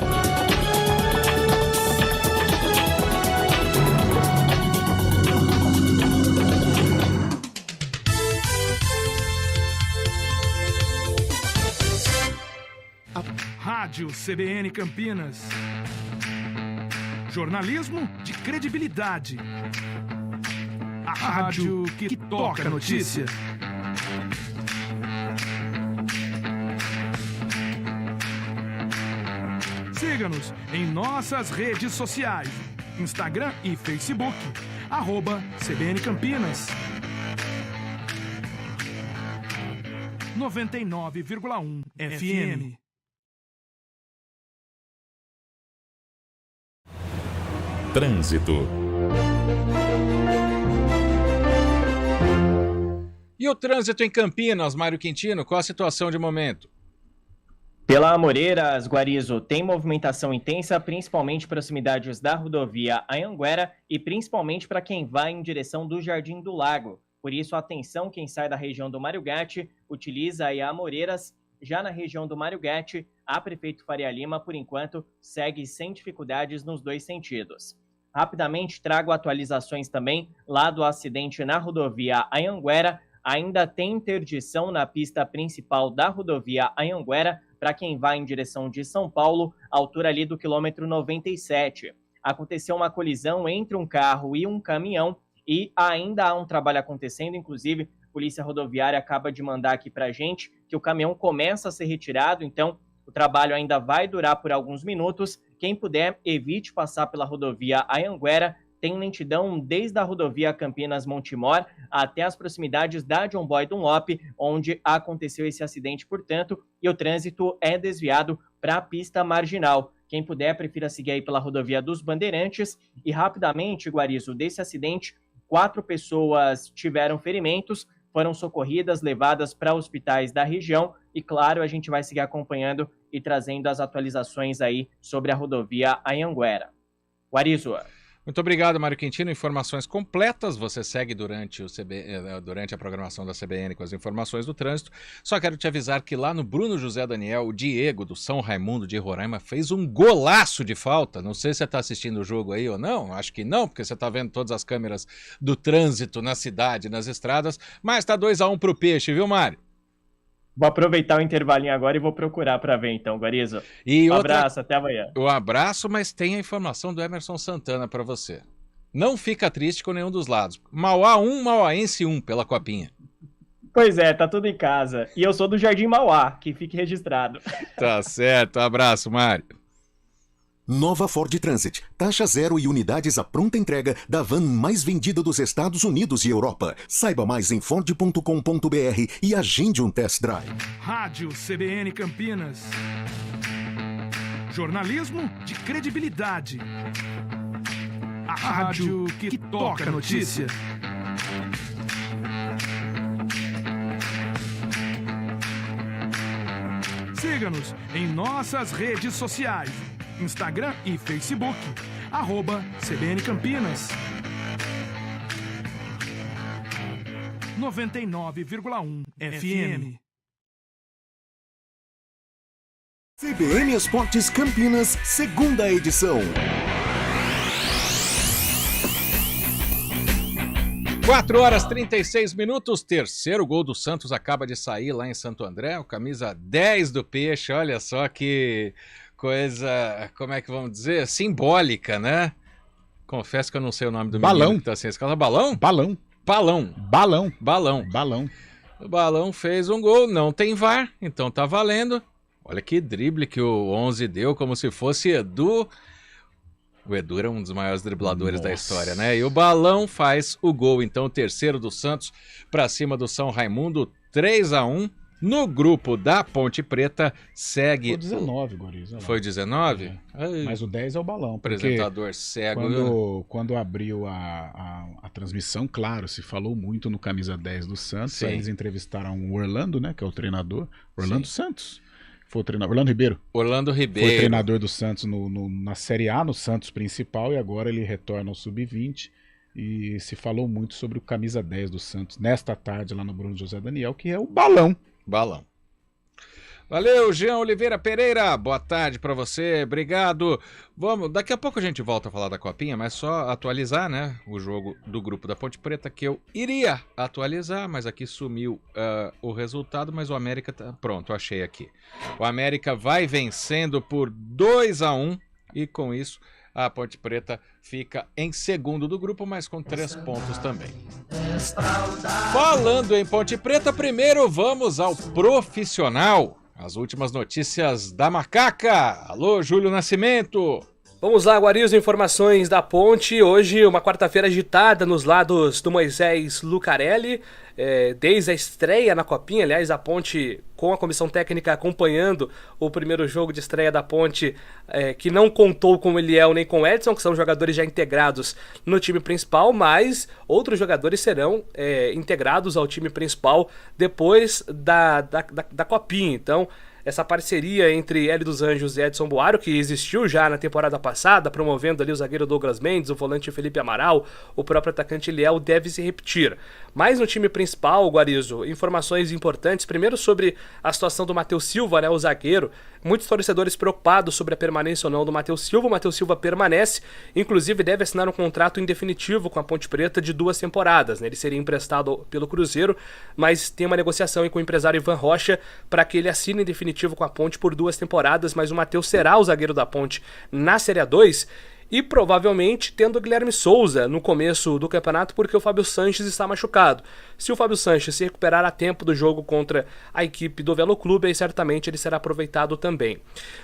[SPEAKER 9] Rádio CBN Campinas. Jornalismo de credibilidade. A rádio que toca a notícia. Siga-nos em nossas redes sociais, Instagram e Facebook, @CBN Campinas. 99,1 FM.
[SPEAKER 1] Trânsito.
[SPEAKER 2] E o trânsito em Campinas, Mário Quintino, qual a situação de momento?
[SPEAKER 8] Pela Amoreiras, Guarizo, tem movimentação intensa, principalmente proximidades da rodovia Anhanguera e principalmente para quem vai em direção do Jardim do Lago. Por isso, atenção, quem sai da região do Mário Gatti, utiliza aí a Amoreiras. Já na região do Mário Gatti, a Prefeito Faria Lima, por enquanto, segue sem dificuldades nos 2 sentidos. Rapidamente, trago atualizações também lá do acidente na rodovia Anhanguera. Ainda tem interdição na pista principal da rodovia Anhanguera para quem vai em direção de São Paulo, altura ali do quilômetro 97. Aconteceu uma colisão entre um carro e um caminhão e ainda há um trabalho acontecendo, inclusive a Polícia Rodoviária acaba de mandar aqui para a gente que o caminhão começa a ser retirado, então o trabalho ainda vai durar por alguns minutos. Quem puder, evite passar pela rodovia Anhanguera. Tem lentidão desde a rodovia Campinas-Montemor até as proximidades da John Boy Dunlop, onde aconteceu esse acidente, portanto, e o trânsito é desviado para a pista marginal. Quem puder, prefira seguir aí pela rodovia dos Bandeirantes. E rapidamente, Guarizo, desse acidente, 4 pessoas tiveram ferimentos, foram socorridas, levadas para hospitais da região. E claro, a gente vai seguir acompanhando e trazendo as atualizações aí sobre a rodovia Anhanguera. Guarizo.
[SPEAKER 2] Muito obrigado, Mário Quintino. Informações completas você segue durante a programação da CBN com as informações do trânsito. Só quero te avisar que lá no Bruno José Daniel, o Diego do São Raimundo de Roraima fez um golaço de falta. Não sei se você está assistindo o jogo aí ou não. Acho que não, porque você está vendo todas as câmeras do trânsito na cidade, nas estradas. Mas está 2-1 para o Peixe, viu, Mário?
[SPEAKER 8] Vou aproveitar o intervalinho agora e vou procurar para ver então, Guarizo. Abraço, até amanhã.
[SPEAKER 2] Um abraço, mas tem a informação do Emerson Santana para você. Não fica triste com nenhum dos lados. Mauá 1, Mauaense 1 pela copinha.
[SPEAKER 8] Pois é, tá tudo em casa. E eu sou do Jardim Mauá, que fique registrado.
[SPEAKER 2] Tá certo, abraço, Mário.
[SPEAKER 3] Nova Ford Transit. Taxa zero e unidades à pronta entrega da van mais vendida dos Estados Unidos e Europa. Saiba mais em Ford.com.br e agende um test drive.
[SPEAKER 9] Rádio CBN Campinas. Jornalismo de credibilidade. A rádio que toca a notícia. Siga-nos em nossas redes sociais. Instagram e Facebook, @CBN Campinas. 99,1 FM.
[SPEAKER 3] CBN Esportes Campinas, segunda edição.
[SPEAKER 2] 4h36, terceiro gol do Santos acaba de sair lá em Santo André, o camisa 10 do Peixe, olha só que coisa, como é que vamos dizer, simbólica, né? Confesso que eu não sei o nome do menino que tá sem escala. Balão?
[SPEAKER 4] Balão.
[SPEAKER 2] O Balão fez um gol, não tem VAR, então tá valendo. Olha que drible que o 11 deu, como se fosse Edu. O Edu era um dos maiores dribladores da história, né? E o Balão faz o gol, então o terceiro do Santos pra cima do São Raimundo, 3-1. No grupo da Ponte Preta segue...
[SPEAKER 4] Foi 19, Guariz.
[SPEAKER 2] Foi 19?
[SPEAKER 4] Mas o 10 é o balão.
[SPEAKER 2] Apresentador cego.
[SPEAKER 4] Quando abriu a transmissão, claro, se falou muito no camisa 10 do Santos.
[SPEAKER 2] Sim.
[SPEAKER 4] Aí eles entrevistaram o Orlando, né, que é o treinador. Orlando Santos. Foi o treinador. Orlando Ribeiro. Foi treinador do Santos na Série A, no Santos principal, e agora ele retorna ao Sub-20. E se falou muito sobre o camisa 10 do Santos nesta tarde lá no Bruno José Daniel, que é o balão.
[SPEAKER 2] Balão. Valeu, Jean Oliveira Pereira. Boa tarde para você. Obrigado. Daqui a pouco a gente volta a falar da Copinha, mas só atualizar, né, o jogo do grupo da Ponte Preta, que eu iria atualizar, mas aqui sumiu o resultado, mas o América tá pronto, achei aqui. O América vai vencendo por 2-1 e com isso a Ponte Preta fica em segundo do grupo, mas com 3 pontos também. Falando em Ponte Preta, primeiro vamos ao profissional. As últimas notícias da Macaca. Alô, Júlio Nascimento.
[SPEAKER 6] Vamos lá, Guarizo, informações da Ponte. Hoje, uma quarta-feira agitada nos lados do Moisés Lucarelli. Desde a estreia na Copinha, aliás, a Ponte com a comissão técnica acompanhando o primeiro jogo de estreia da Ponte, que não contou com o Eliel nem com o Edson, que são jogadores já integrados no time principal, mas outros jogadores serão integrados ao time principal depois da Copinha. Então, essa parceria entre Hélio dos Anjos e Edson Boaro, que existiu já na temporada passada, promovendo ali o zagueiro Douglas Mendes, o volante Felipe Amaral, o próprio atacante Eliel, deve se repetir. Mas no time principal, Guarizo, informações importantes, primeiro sobre a situação do Matheus Silva, né, o zagueiro. Muitos torcedores preocupados sobre a permanência ou não do Matheus Silva. O Matheus Silva permanece, inclusive deve assinar um contrato indefinitivo com a Ponte Preta de 2 temporadas, né? Ele seria emprestado pelo Cruzeiro, mas tem uma negociação aí com o empresário Ivan Rocha para que ele assine em definitivo com a Ponte por 2 temporadas, mas o Matheus será o zagueiro da Ponte na Série A2 e provavelmente tendo o Guilherme Souza no começo do campeonato, porque o Fábio Sanches está machucado. Se o Fábio Sanches se recuperar a tempo do jogo contra a equipe do Velo Clube, aí certamente ele será aproveitado também.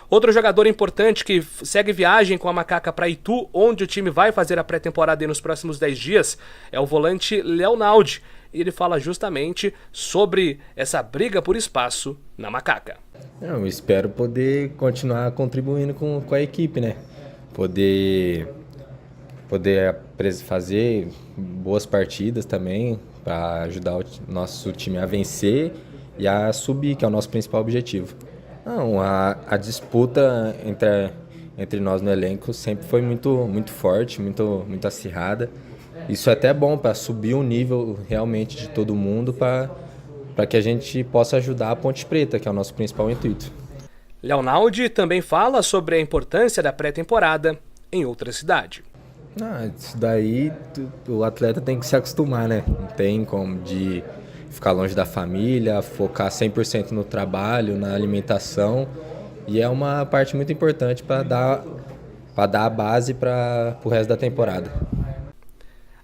[SPEAKER 6] Outro jogador importante que segue viagem com a Macaca para Itu, onde o time vai fazer a pré-temporada nos próximos 10 dias, é o volante Leonaldi. E ele fala justamente sobre essa briga por espaço na Macaca.
[SPEAKER 14] Eu espero poder continuar contribuindo com a equipe, né? Poder fazer boas partidas também para ajudar o nosso time a vencer e a subir, que é o nosso principal objetivo. Não, a disputa entre nós no elenco sempre foi muito forte, muito acirrada. Isso é até bom para subir o nível realmente de todo mundo, para que a gente possa ajudar a Ponte Preta, que é o nosso principal intuito.
[SPEAKER 6] Leonaldi também fala sobre a importância da pré-temporada em outra cidade.
[SPEAKER 14] Isso daí o atleta tem que se acostumar, né? Não tem como de ficar longe da família, focar 100% no trabalho, na alimentação. E é uma parte muito importante para dar a base para o resto da temporada.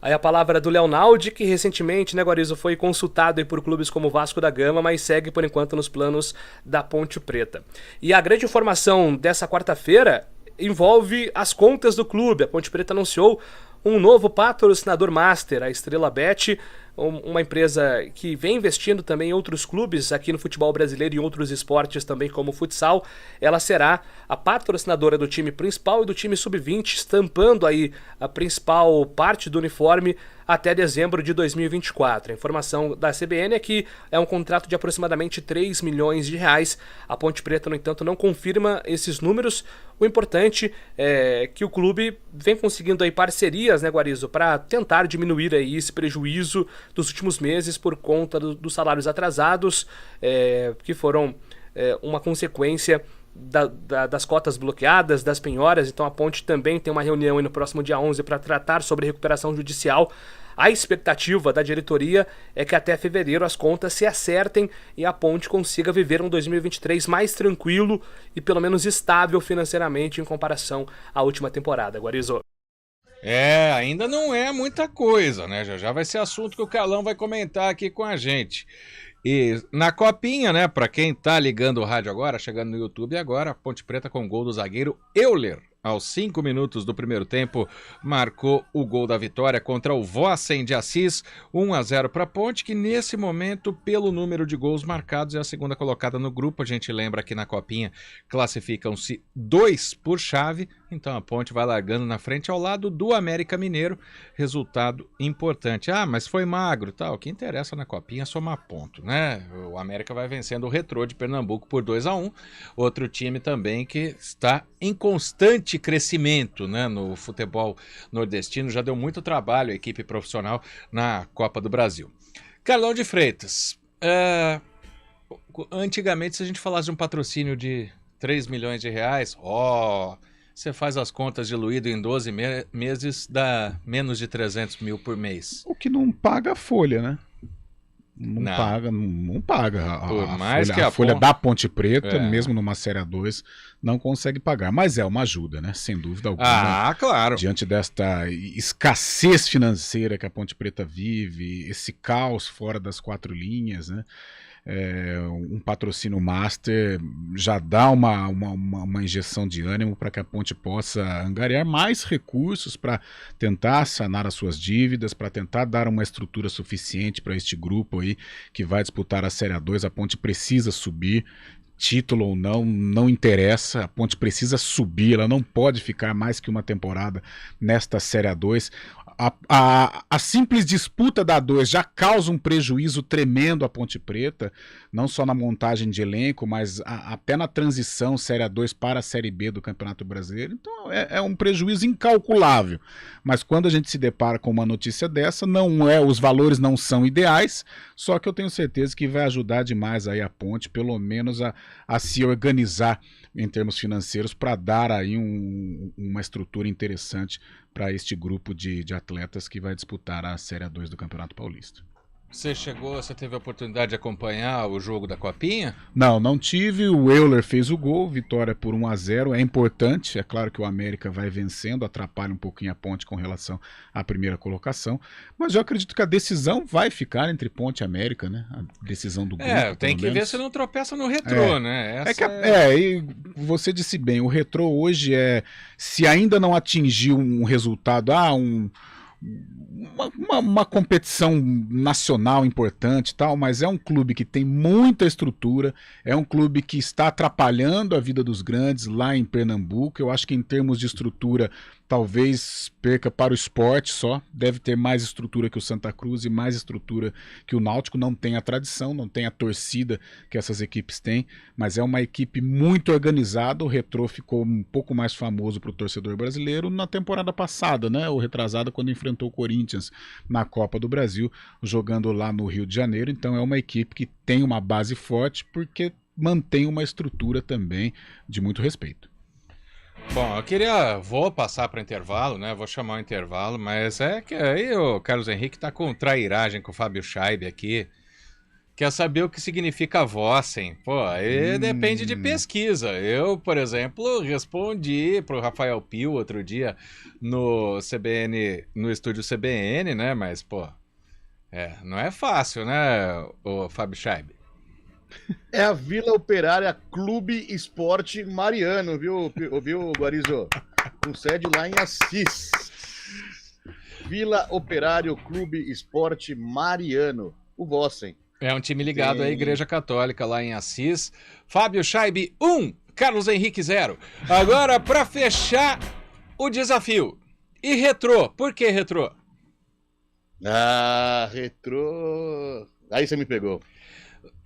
[SPEAKER 6] Aí a palavra do Leonaldi, que recentemente, né, Guarizo, foi consultado aí por clubes como o Vasco da Gama, mas segue por enquanto nos planos da Ponte Preta. E a grande informação dessa quarta-feira envolve as contas do clube. A Ponte Preta anunciou um novo patrocinador master, a Estrela Bet, uma empresa que vem investindo também em outros clubes aqui no futebol brasileiro e em outros esportes também como o futsal. Ela será a patrocinadora do time principal e do time sub-20, estampando aí a principal parte do uniforme até dezembro de 2024. A informação da CBN é que é um contrato de aproximadamente 3 milhões de reais. A Ponte Preta, no entanto, não confirma esses números. O importante é que o clube vem conseguindo aí parcerias, né, Guarizo, para tentar diminuir aí esse prejuízo dos últimos meses por conta dos salários atrasados, que foram uma consequência das cotas bloqueadas, das penhoras. Então a Ponte também tem uma reunião aí no próximo dia 11 para tratar sobre recuperação judicial. A expectativa da diretoria é que até fevereiro as contas se acertem e a Ponte consiga viver um 2023 mais tranquilo e pelo menos estável financeiramente em comparação à última temporada. Guarizo.
[SPEAKER 2] Ainda não é muita coisa, né? Já vai ser assunto que o Calão vai comentar aqui com a gente. E na Copinha, né, pra quem tá ligando o rádio agora, chegando no YouTube agora, a Ponte Preta com gol do zagueiro Euler, aos 5 minutos do primeiro tempo, marcou o gol da vitória contra o Vossen de Assis, 1-0 para a Ponte, que nesse momento, pelo número de gols marcados, é a segunda colocada no grupo. A gente lembra que na Copinha classificam-se 2 por chave, então a Ponte vai largando na frente ao lado do América Mineiro, resultado importante. Ah, mas foi magro, tal. O que interessa na Copinha é somar ponto, né? O América vai vencendo o Retrô de Pernambuco por 2-1, outro time também que está em constante crescimento, né, no futebol nordestino. Já deu muito trabalho a equipe profissional na Copa do Brasil. Carlão de Freitas, antigamente, se a gente falasse de um patrocínio de 3 milhões de reais, você faz as contas diluído em 12 meses, dá menos de 300 mil por mês.
[SPEAKER 4] O que não paga a folha, né? Não paga.
[SPEAKER 2] Por mais
[SPEAKER 4] a folha da Ponte Preta, mesmo numa Série A2, não consegue pagar. Mas é uma ajuda, né? Sem dúvida alguma.
[SPEAKER 2] Claro.
[SPEAKER 4] Diante desta escassez financeira que a Ponte Preta vive, esse caos fora das 4 linhas, né? Um patrocínio master já dá uma injeção de ânimo para que a Ponte possa angariar mais recursos para tentar sanar as suas dívidas, para tentar dar uma estrutura suficiente para este grupo aí que vai disputar a Série A2. A Ponte precisa subir, título ou não interessa, a Ponte precisa subir, ela não pode ficar mais que uma temporada nesta Série A2. A simples disputa da A2 já causa um prejuízo tremendo à Ponte Preta, não só na montagem de elenco, mas até na transição Série A2 para a Série B do Campeonato Brasileiro. Então é um prejuízo incalculável. Mas quando a gente se depara com uma notícia dessa, os valores não são ideais, só que eu tenho certeza que vai ajudar demais aí a Ponte, pelo menos a se organizar em termos financeiros, para dar aí uma estrutura interessante para este grupo de atletas que vai disputar a Série A2 do Campeonato Paulista.
[SPEAKER 2] Você teve a oportunidade de acompanhar o jogo da Copinha?
[SPEAKER 4] Não tive. O Euler fez o gol, vitória por 1-0. É importante, é claro que o América vai vencendo, atrapalha um pouquinho a Ponte com relação à primeira colocação, mas eu acredito que a decisão vai ficar entre Ponte e América, né? A decisão do grupo.
[SPEAKER 2] Tem que ver se não tropeça no Retrô, né?
[SPEAKER 4] E você disse bem, o Retrô hoje se ainda não atingiu um resultado, uma competição nacional importante e tal, mas é um clube que tem muita estrutura, é um clube que está atrapalhando a vida dos grandes lá em Pernambuco. Eu acho que em termos de estrutura talvez perca para o Sport só, deve ter mais estrutura que o Santa Cruz e mais estrutura que o Náutico. Não tem a tradição, não tem a torcida que essas equipes têm, mas é uma equipe muito organizada. O Retrô ficou um pouco mais famoso para o torcedor brasileiro na temporada passada, né? Ou retrasada, quando enfrentou o Corinthians na Copa do Brasil, jogando lá no Rio de Janeiro. Então é uma equipe que tem uma base forte porque mantém uma estrutura também de muito respeito.
[SPEAKER 2] Bom, vou passar para o intervalo, né? Vou chamar o intervalo, mas é que aí o Carlos Henrique tá com trairagem com o Fábio Scheib aqui. Quer saber o que significa Vossen? Aí depende de pesquisa. Eu, por exemplo, respondi pro Rafael Pio outro dia no CBN, no estúdio CBN, né? Mas, não é fácil, né, o Fábio Scheib?
[SPEAKER 5] É a Vila Operária Clube Esporte Mariano, viu, Guarizo? Com sede lá em Assis. Vila Operário Clube Esporte Mariano, o Vossen.
[SPEAKER 2] É um time ligado à Igreja Católica lá em Assis. Fábio Scheib 1, Carlos Henrique 0. Agora, para fechar o desafio. E Retrô? Por que Retrô?
[SPEAKER 5] Retrô... Aí você me pegou.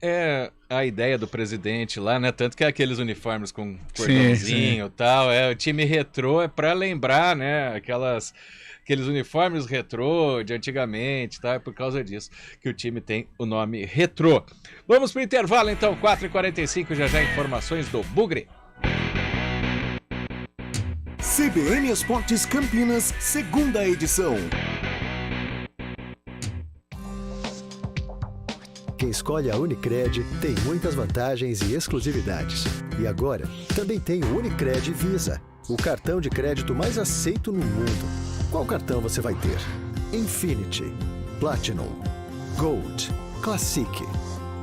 [SPEAKER 2] É a ideia do presidente lá, né? Tanto que é aqueles uniformes com cordãozinho e tal. O time Retrô é para lembrar, né? Aqueles uniformes retrô de antigamente, tá? É por causa disso que o time tem o nome Retrô. Vamos pro intervalo então, 4h45, já informações do Bugre.
[SPEAKER 3] CBN Esportes Campinas, segunda edição.
[SPEAKER 12] Quem escolhe a Unicred tem muitas vantagens e exclusividades. E agora, também tem o Unicred Visa, o cartão de crédito mais aceito no mundo. Qual cartão você vai ter? Infinity, Platinum, Gold, Classic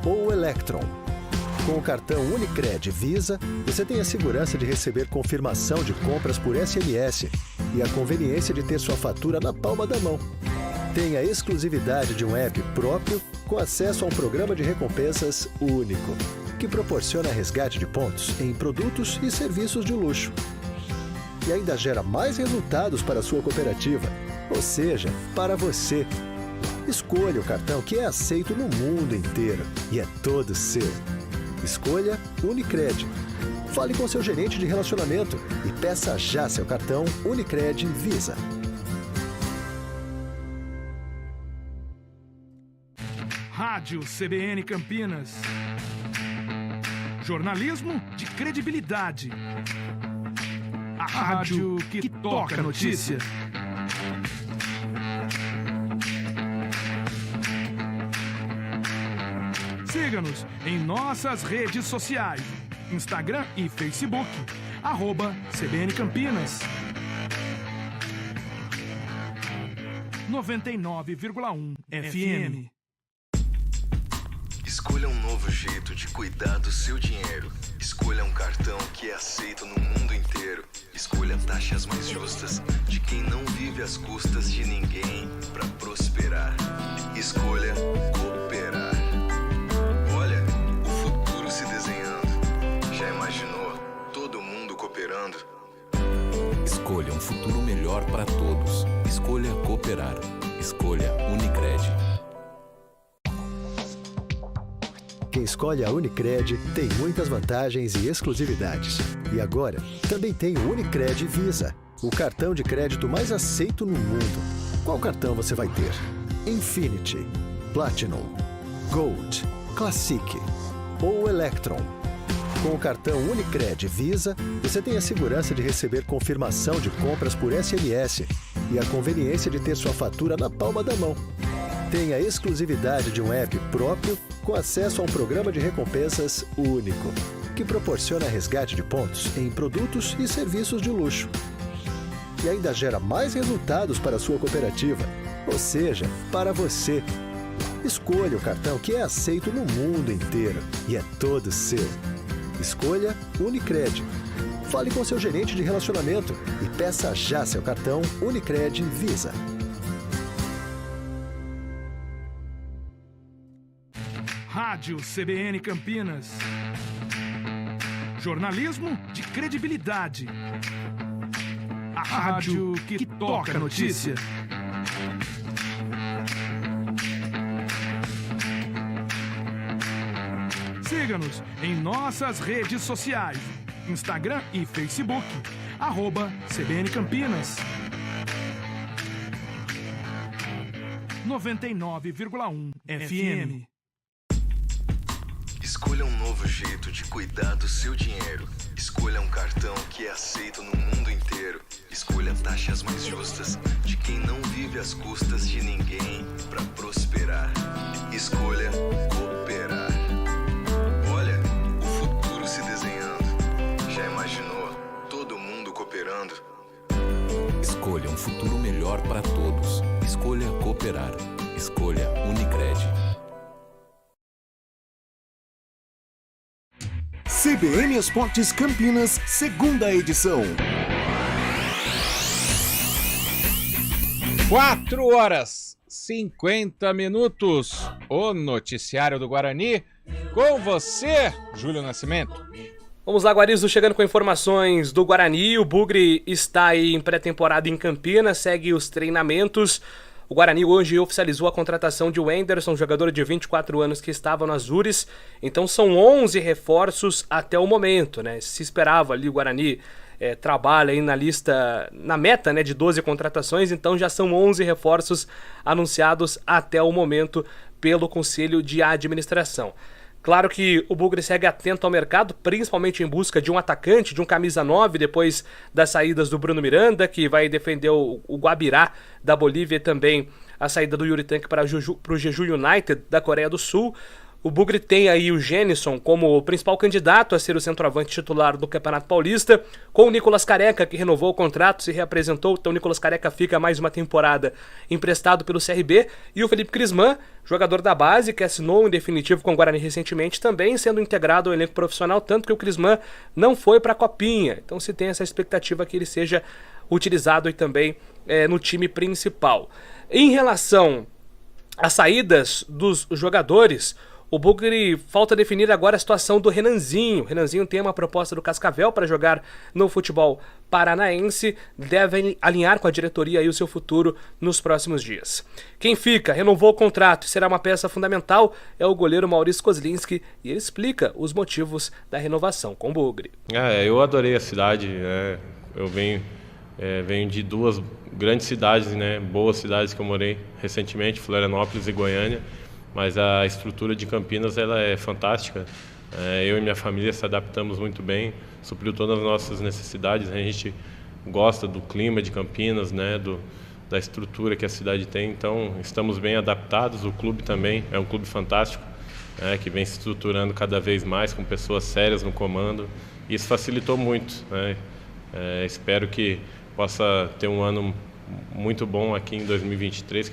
[SPEAKER 12] ou Electron? Com o cartão Unicred Visa, você tem a segurança de receber confirmação de compras por SMS e a conveniência de ter sua fatura na palma da mão. Tem a exclusividade de um app próprio com acesso a um programa de recompensas único, que proporciona resgate de pontos em produtos e serviços de luxo. E ainda gera mais resultados para a sua cooperativa, ou seja, para você. Escolha o cartão que é aceito no mundo inteiro e é todo seu. Escolha Unicred. Fale com seu gerente de relacionamento e peça já seu cartão Unicred Visa.
[SPEAKER 9] Rádio CBN Campinas. Jornalismo de credibilidade. A rádio que toca a notícia. Siga-nos em nossas redes sociais, Instagram e Facebook, @CBN Campinas. 99,1 FM.
[SPEAKER 10] Escolha um novo jeito de cuidar do seu dinheiro. Escolha um cartão que é aceito no mundo inteiro. Escolha taxas mais justas de quem não vive às custas de ninguém para prosperar. Escolha cooperar. Olha, o futuro se desenhando. Já imaginou todo mundo cooperando?
[SPEAKER 11] Escolha um futuro melhor para todos. Escolha cooperar. Escolha Unicred.
[SPEAKER 12] Quem escolhe a Unicred tem muitas vantagens e exclusividades. E agora, também tem o Unicred Visa, o cartão de crédito mais aceito no mundo. Qual cartão você vai ter? Infinity, Platinum, Gold, Classic ou Electron? Com o cartão Unicred Visa, você tem a segurança de receber confirmação de compras por SMS e a conveniência de ter sua fatura na palma da mão. Tem a exclusividade de um app próprio com acesso a um programa de recompensas único, que proporciona resgate de pontos em produtos e serviços de luxo. E ainda gera mais resultados para a sua cooperativa, ou seja, para você. Escolha o cartão que é aceito no mundo inteiro e é todo seu. Escolha Unicred. Fale com seu gerente de relacionamento e peça já seu cartão Unicred Visa.
[SPEAKER 9] Rádio CBN Campinas. Jornalismo de credibilidade. A rádio que toca a notícia. Siga-nos em nossas redes sociais, Instagram e Facebook, @CBN Campinas. 99,1 FM.
[SPEAKER 10] Escolha um novo jeito de cuidar do seu dinheiro. Escolha um cartão que é aceito no mundo inteiro. Escolha taxas mais justas de quem não vive às custas de ninguém para prosperar. Escolha cooperar. Olha, o futuro se desenhando. Já imaginou todo mundo cooperando?
[SPEAKER 11] Escolha um futuro melhor para todos. Escolha cooperar. Escolha Unicred.
[SPEAKER 3] CBN Esportes Campinas, segunda edição.
[SPEAKER 2] 4h50. O noticiário do Guarani. Com você, Júlio Nascimento.
[SPEAKER 6] Vamos lá, Guarizo, chegando com informações do Guarani. O Bugre está aí em pré-temporada em Campinas, segue os treinamentos. O Guarani hoje oficializou a contratação de Wenderson, jogador de 24 anos que estava no Azures. Então são 11 reforços até o momento, né? Se esperava ali o Guarani trabalha aí na meta, né, de 12 contratações, então já são 11 reforços anunciados até o momento pelo Conselho de Administração. Claro que o Bugre segue atento ao mercado, principalmente em busca de um atacante, de um camisa 9, depois das saídas do Bruno Miranda, que vai defender o Guabirá da Bolívia, e também a saída do Yuri Tanque para o Jeju United da Coreia do Sul. O Bugre tem aí o Gênison como o principal candidato a ser o centroavante titular do Campeonato Paulista, com o Nicolas Careca, que renovou o contrato, se reapresentou, então o Nicolas Careca fica mais uma temporada emprestado pelo CRB, e o Felipe Crisman, jogador da base, que assinou em definitivo com o Guarani recentemente, também sendo integrado ao elenco profissional, tanto que o Crisman não foi para a Copinha, então se tem essa expectativa que ele seja utilizado aí também no time principal. Em relação às saídas dos jogadores, o Bugre falta definir agora a situação do Renanzinho. O Renanzinho tem uma proposta do Cascavel para jogar no futebol paranaense, deve alinhar com a diretoria aí o seu futuro nos próximos dias. Quem fica, renovou o contrato e será uma peça fundamental é o goleiro Maurício Kozlinski, e ele explica os motivos da renovação com o Bugre.
[SPEAKER 15] Eu adorei a cidade, eu venho de duas grandes cidades, boas cidades que eu morei recentemente, Florianópolis e Goiânia. Mas a estrutura de Campinas ela é fantástica. Eu e minha família se adaptamos muito bem, supriu todas as nossas necessidades. A gente gosta do clima de Campinas, da estrutura que a cidade tem. Então, estamos bem adaptados. O clube também é um clube fantástico, que vem se estruturando cada vez mais, com pessoas sérias no comando. E isso facilitou muito. Espero que possa ter um ano muito bom aqui em 2023,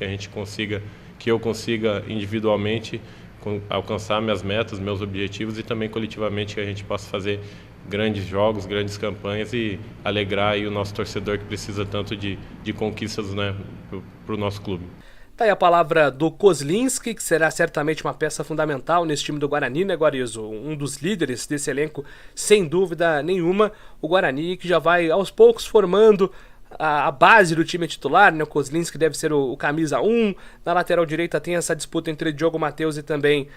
[SPEAKER 15] que eu consiga individualmente alcançar minhas metas, meus objetivos, e também coletivamente que a gente possa fazer grandes jogos, grandes campanhas e alegrar aí o nosso torcedor que precisa tanto de conquistas para o nosso clube.
[SPEAKER 6] Tá aí a palavra do Kozlinski, que será certamente uma peça fundamental nesse time do Guarani, né, Guarizo? Um dos líderes desse elenco, sem dúvida nenhuma. O Guarani que já vai aos poucos formando a base do time titular, né? O Kozlinski deve ser o camisa 1. Na lateral direita tem essa disputa entre Diogo Matheus e também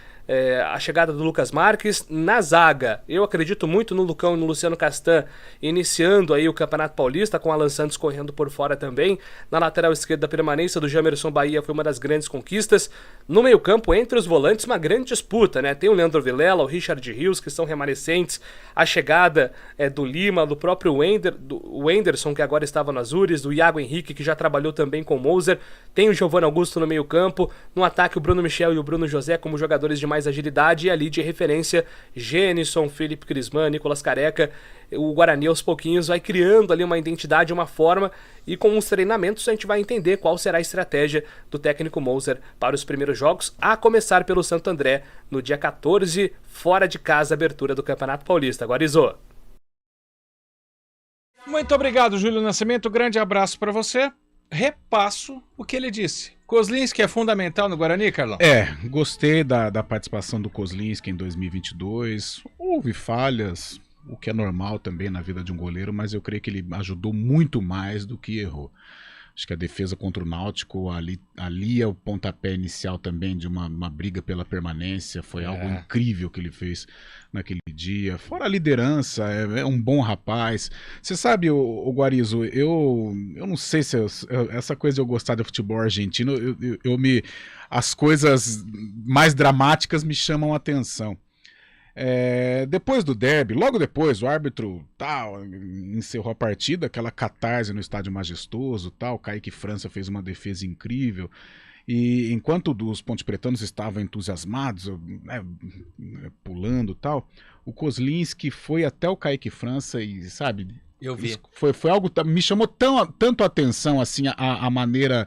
[SPEAKER 6] a chegada do Lucas Marques. Na zaga, eu acredito muito no Lucão e no Luciano Castan, iniciando aí o Campeonato Paulista, com o Alan Santos correndo por fora também. Na lateral esquerda, a permanência do Jamerson Bahia foi uma das grandes conquistas. No meio campo, entre os volantes, uma grande disputa, né? Tem o Leandro Vilela, o Richard Rios, que são remanescentes. A chegada do Lima, do próprio Wenderson, que agora estava no Azures, do Iago Henrique, que já trabalhou também com o Moser. Tem o Giovanni Augusto no meio campo. No ataque, o Bruno Michel e o Bruno José como jogadores de mais agilidade, e ali de referência Gênison, Felipe Crisman, Nicolas Careca. O Guarani aos pouquinhos vai criando ali uma identidade, uma forma, e com os treinamentos a gente vai entender qual será a estratégia do técnico Moser para os primeiros jogos, a começar pelo Santo André no dia 14, fora de casa, abertura do Campeonato Paulista. Guarizô.
[SPEAKER 2] Muito obrigado, Júlio Nascimento, grande abraço para você. Repasso o que ele disse. Kozlinski é fundamental no Guarani, Carlão?
[SPEAKER 4] Gostei da participação do Kozlinski em 2022. Houve falhas, o que é normal também na vida de um goleiro, mas eu creio que ele ajudou muito mais do que errou. Acho que a defesa contra o Náutico, ali é o pontapé inicial também de uma briga pela permanência. Foi algo incrível que ele fez naquele dia. Fora a liderança, é um bom rapaz. Você sabe, o Guarizo, eu não sei se essa coisa de eu gostar do futebol argentino, as coisas mais dramáticas me chamam a atenção. Depois do derby, logo depois, o árbitro encerrou a partida, aquela catarse no Estádio Majestoso, o Kaique França fez uma defesa incrível, e enquanto os pontepretanos estavam entusiasmados, pulando o Kozlinski foi até o Kaique França e, sabe,
[SPEAKER 2] eu vi.
[SPEAKER 4] Foi algo que me chamou tanto a atenção, assim, a maneira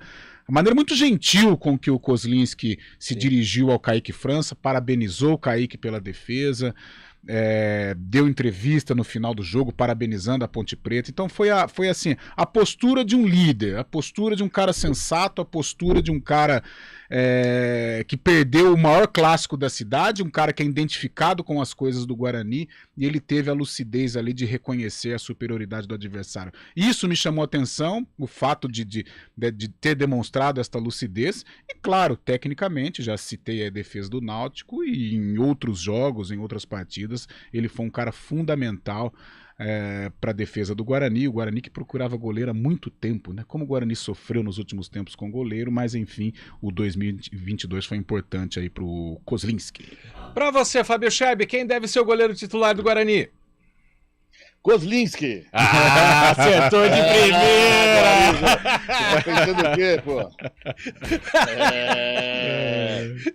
[SPEAKER 4] muito gentil com que o Kozlinski se dirigiu ao Kaique França, parabenizou o Kaique pela defesa, deu entrevista no final do jogo parabenizando a Ponte Preta. Então foi assim, a postura de um líder, a postura de um cara sensato, a postura de um cara que perdeu o maior clássico da cidade, um cara que é identificado com as coisas do Guarani, e ele teve a lucidez ali de reconhecer a superioridade do adversário. Isso me chamou a atenção, o fato de ter demonstrado esta lucidez, e claro, tecnicamente, já citei a defesa do Náutico, e em outros jogos, em outras partidas, ele foi um cara fundamental para a defesa do Guarani. O Guarani que procurava goleiro há muito tempo, né? Como o Guarani sofreu nos últimos tempos com goleiro, mas enfim, o 2022 foi importante aí pro Kozlinski.
[SPEAKER 2] Para você, Fábio Scheib, quem deve ser o goleiro titular do Guarani?
[SPEAKER 5] Kozlinski.
[SPEAKER 2] Acertou de primeira!
[SPEAKER 5] Tá pensando o quê, pô?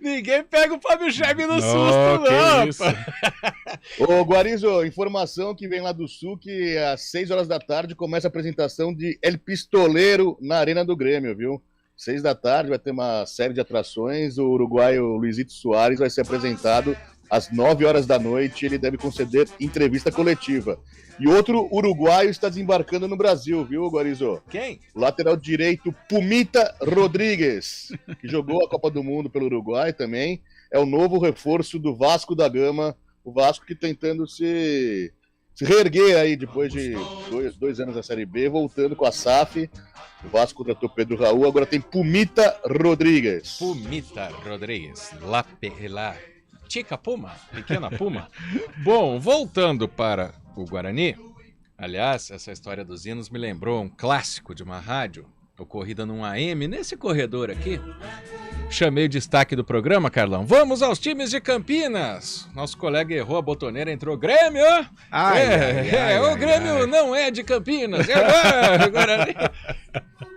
[SPEAKER 2] Ninguém pega o Fábio Scheibe no susto, não.
[SPEAKER 5] Isso. Ô, Guarizo, informação que vem lá do Sul que às 6 horas da tarde começa a apresentação de El Pistoleiro na Arena do Grêmio, viu? 6 da tarde vai ter uma série de atrações. O uruguaio Luizito Soares vai ser apresentado às 9 horas da noite. Ele deve conceder entrevista coletiva. E outro uruguaio está desembarcando no Brasil, viu, Guarizo?
[SPEAKER 2] Quem?
[SPEAKER 5] Lateral direito, Pumita Rodrigues, que jogou a Copa do Mundo pelo Uruguai também. É o novo reforço do Vasco da Gama. O Vasco que tentando se reerguer aí depois de dois anos da Série B, voltando com a SAF. O Vasco contratou Pedro Raul, agora tem Pumita Rodrigues.
[SPEAKER 2] Pumita Rodrigues. Lá. Chica Puma, pequena Puma. Bom, voltando para o Guarani, aliás, essa história dos hinos me lembrou um clássico de uma rádio, ocorrida num AM, nesse corredor aqui. Chamei o destaque do programa, Carlão. Vamos aos times de Campinas. Nosso colega errou a botoneira, entrou Grêmio. O Grêmio não é de Campinas. Guarani.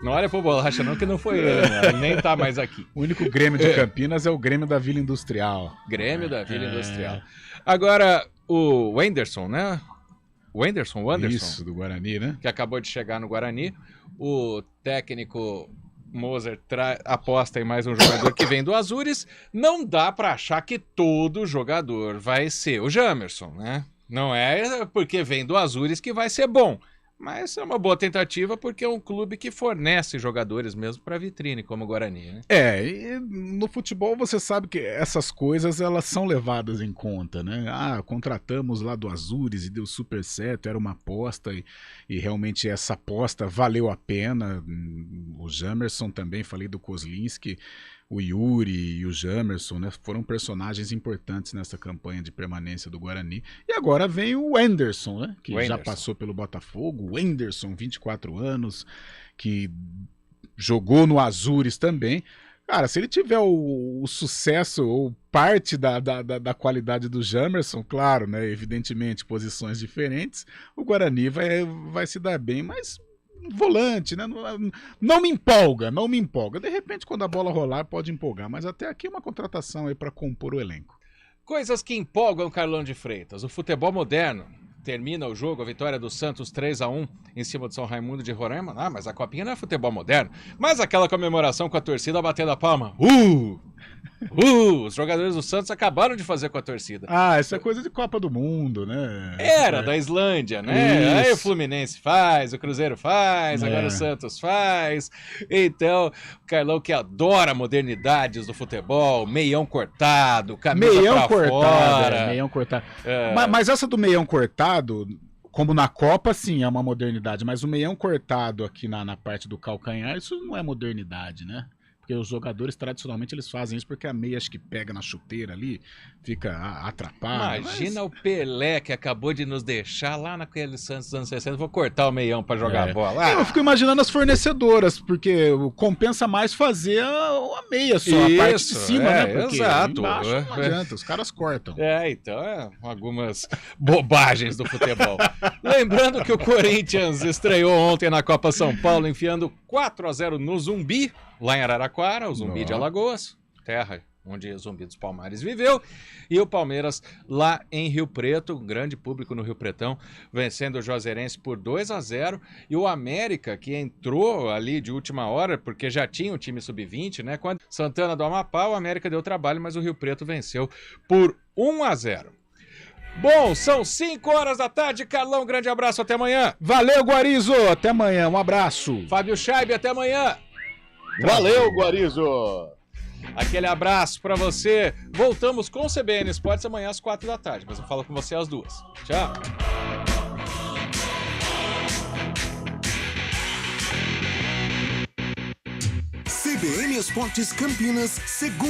[SPEAKER 2] Não olha pro Bolacha não, que não foi ele, né? Ele nem tá mais aqui.
[SPEAKER 4] O único Grêmio de Campinas é o Grêmio da Vila Industrial.
[SPEAKER 2] Grêmio da Vila Industrial. Agora, o Wenderson, né? O Anderson.
[SPEAKER 4] Isso, do Guarani, né?
[SPEAKER 2] Que acabou de chegar no Guarani. O técnico Moser aposta em mais um jogador que vem do Azures. Não dá pra achar que todo jogador vai ser o Jamerson, né? Não é porque vem do Azures que vai ser bom. Mas é uma boa tentativa porque é um clube que fornece jogadores mesmo para vitrine, como o Guarani, né?
[SPEAKER 4] E no futebol você sabe que essas coisas elas são levadas em conta, né? Contratamos lá do Azures e deu super certo, era uma aposta e realmente essa aposta valeu a pena. O Jamerson também, falei do Kozlinski, o Yuri e o Jamerson, né, foram personagens importantes nessa campanha de permanência do Guarani. E agora vem o Anderson, né, que já passou pelo Botafogo. O Anderson, 24 anos, que jogou no Azures também. Cara, se ele tiver o sucesso ou parte da qualidade do Jamerson, claro, né, evidentemente posições diferentes, o Guarani vai se dar bem, mas volante, né? Não me empolga. De repente, quando a bola rolar, pode empolgar. Mas até aqui é uma contratação aí para compor o elenco.
[SPEAKER 2] Coisas que empolgam Carlão de Freitas. O futebol moderno. Termina o jogo, a vitória do Santos 3-1 em cima do São Raimundo de Roraima. Mas a copinha não é futebol moderno. Mas aquela comemoração com a torcida batendo a palma. Os jogadores do Santos acabaram de fazer com a torcida.
[SPEAKER 4] Isso é coisa de Copa do Mundo, né?
[SPEAKER 2] Era da Islândia, né? Isso. Aí o Fluminense faz, o Cruzeiro faz, agora o Santos faz. Então, o Carlão que adora modernidades do futebol, meião cortado, camisa pra fora.
[SPEAKER 4] Meião cortado. Mas essa do meião cortado, como na Copa, sim, é uma modernidade. Mas o meião cortado aqui na parte do calcanhar, isso não é modernidade, né? Porque os jogadores, tradicionalmente, eles fazem isso porque a meia, acho que pega na chuteira ali, fica atrapalhada.
[SPEAKER 2] Imagina o Pelé, que acabou de nos deixar lá naquele Santos dos anos 60. Vou cortar o meião pra jogar bola.
[SPEAKER 4] Eu fico imaginando as fornecedoras, porque compensa mais fazer a meia só, a parte de cima, né? Porque
[SPEAKER 2] exato.
[SPEAKER 4] Embaixo não adianta, os caras cortam.
[SPEAKER 2] Então algumas bobagens do futebol. Lembrando que o Corinthians estreou ontem na Copa São Paulo, enfiando 4-0 no Zumbi, lá em Araraquara, o Zumbi de Alagoas, terra onde o Zumbi dos Palmares viveu, e o Palmeiras lá em Rio Preto, um grande público no Rio Pretão, vencendo o Juazeirense por 2-0, e o América, que entrou ali de última hora, porque já tinha o time sub-20, né? Quando Santana do Amapá, o América deu trabalho, mas o Rio Preto venceu por 1-0. Bom, são 5 horas da tarde, Carlão, grande abraço, até amanhã.
[SPEAKER 4] Valeu, Guarizo, até amanhã, um abraço.
[SPEAKER 2] Fábio Scheibe, até amanhã.
[SPEAKER 5] Valeu, Guarizo.
[SPEAKER 2] Aquele abraço pra você. Voltamos com o CBN Esportes amanhã às 4 da tarde, mas eu falo com você às 2. Tchau.
[SPEAKER 3] CBN Esportes Campinas, segundo.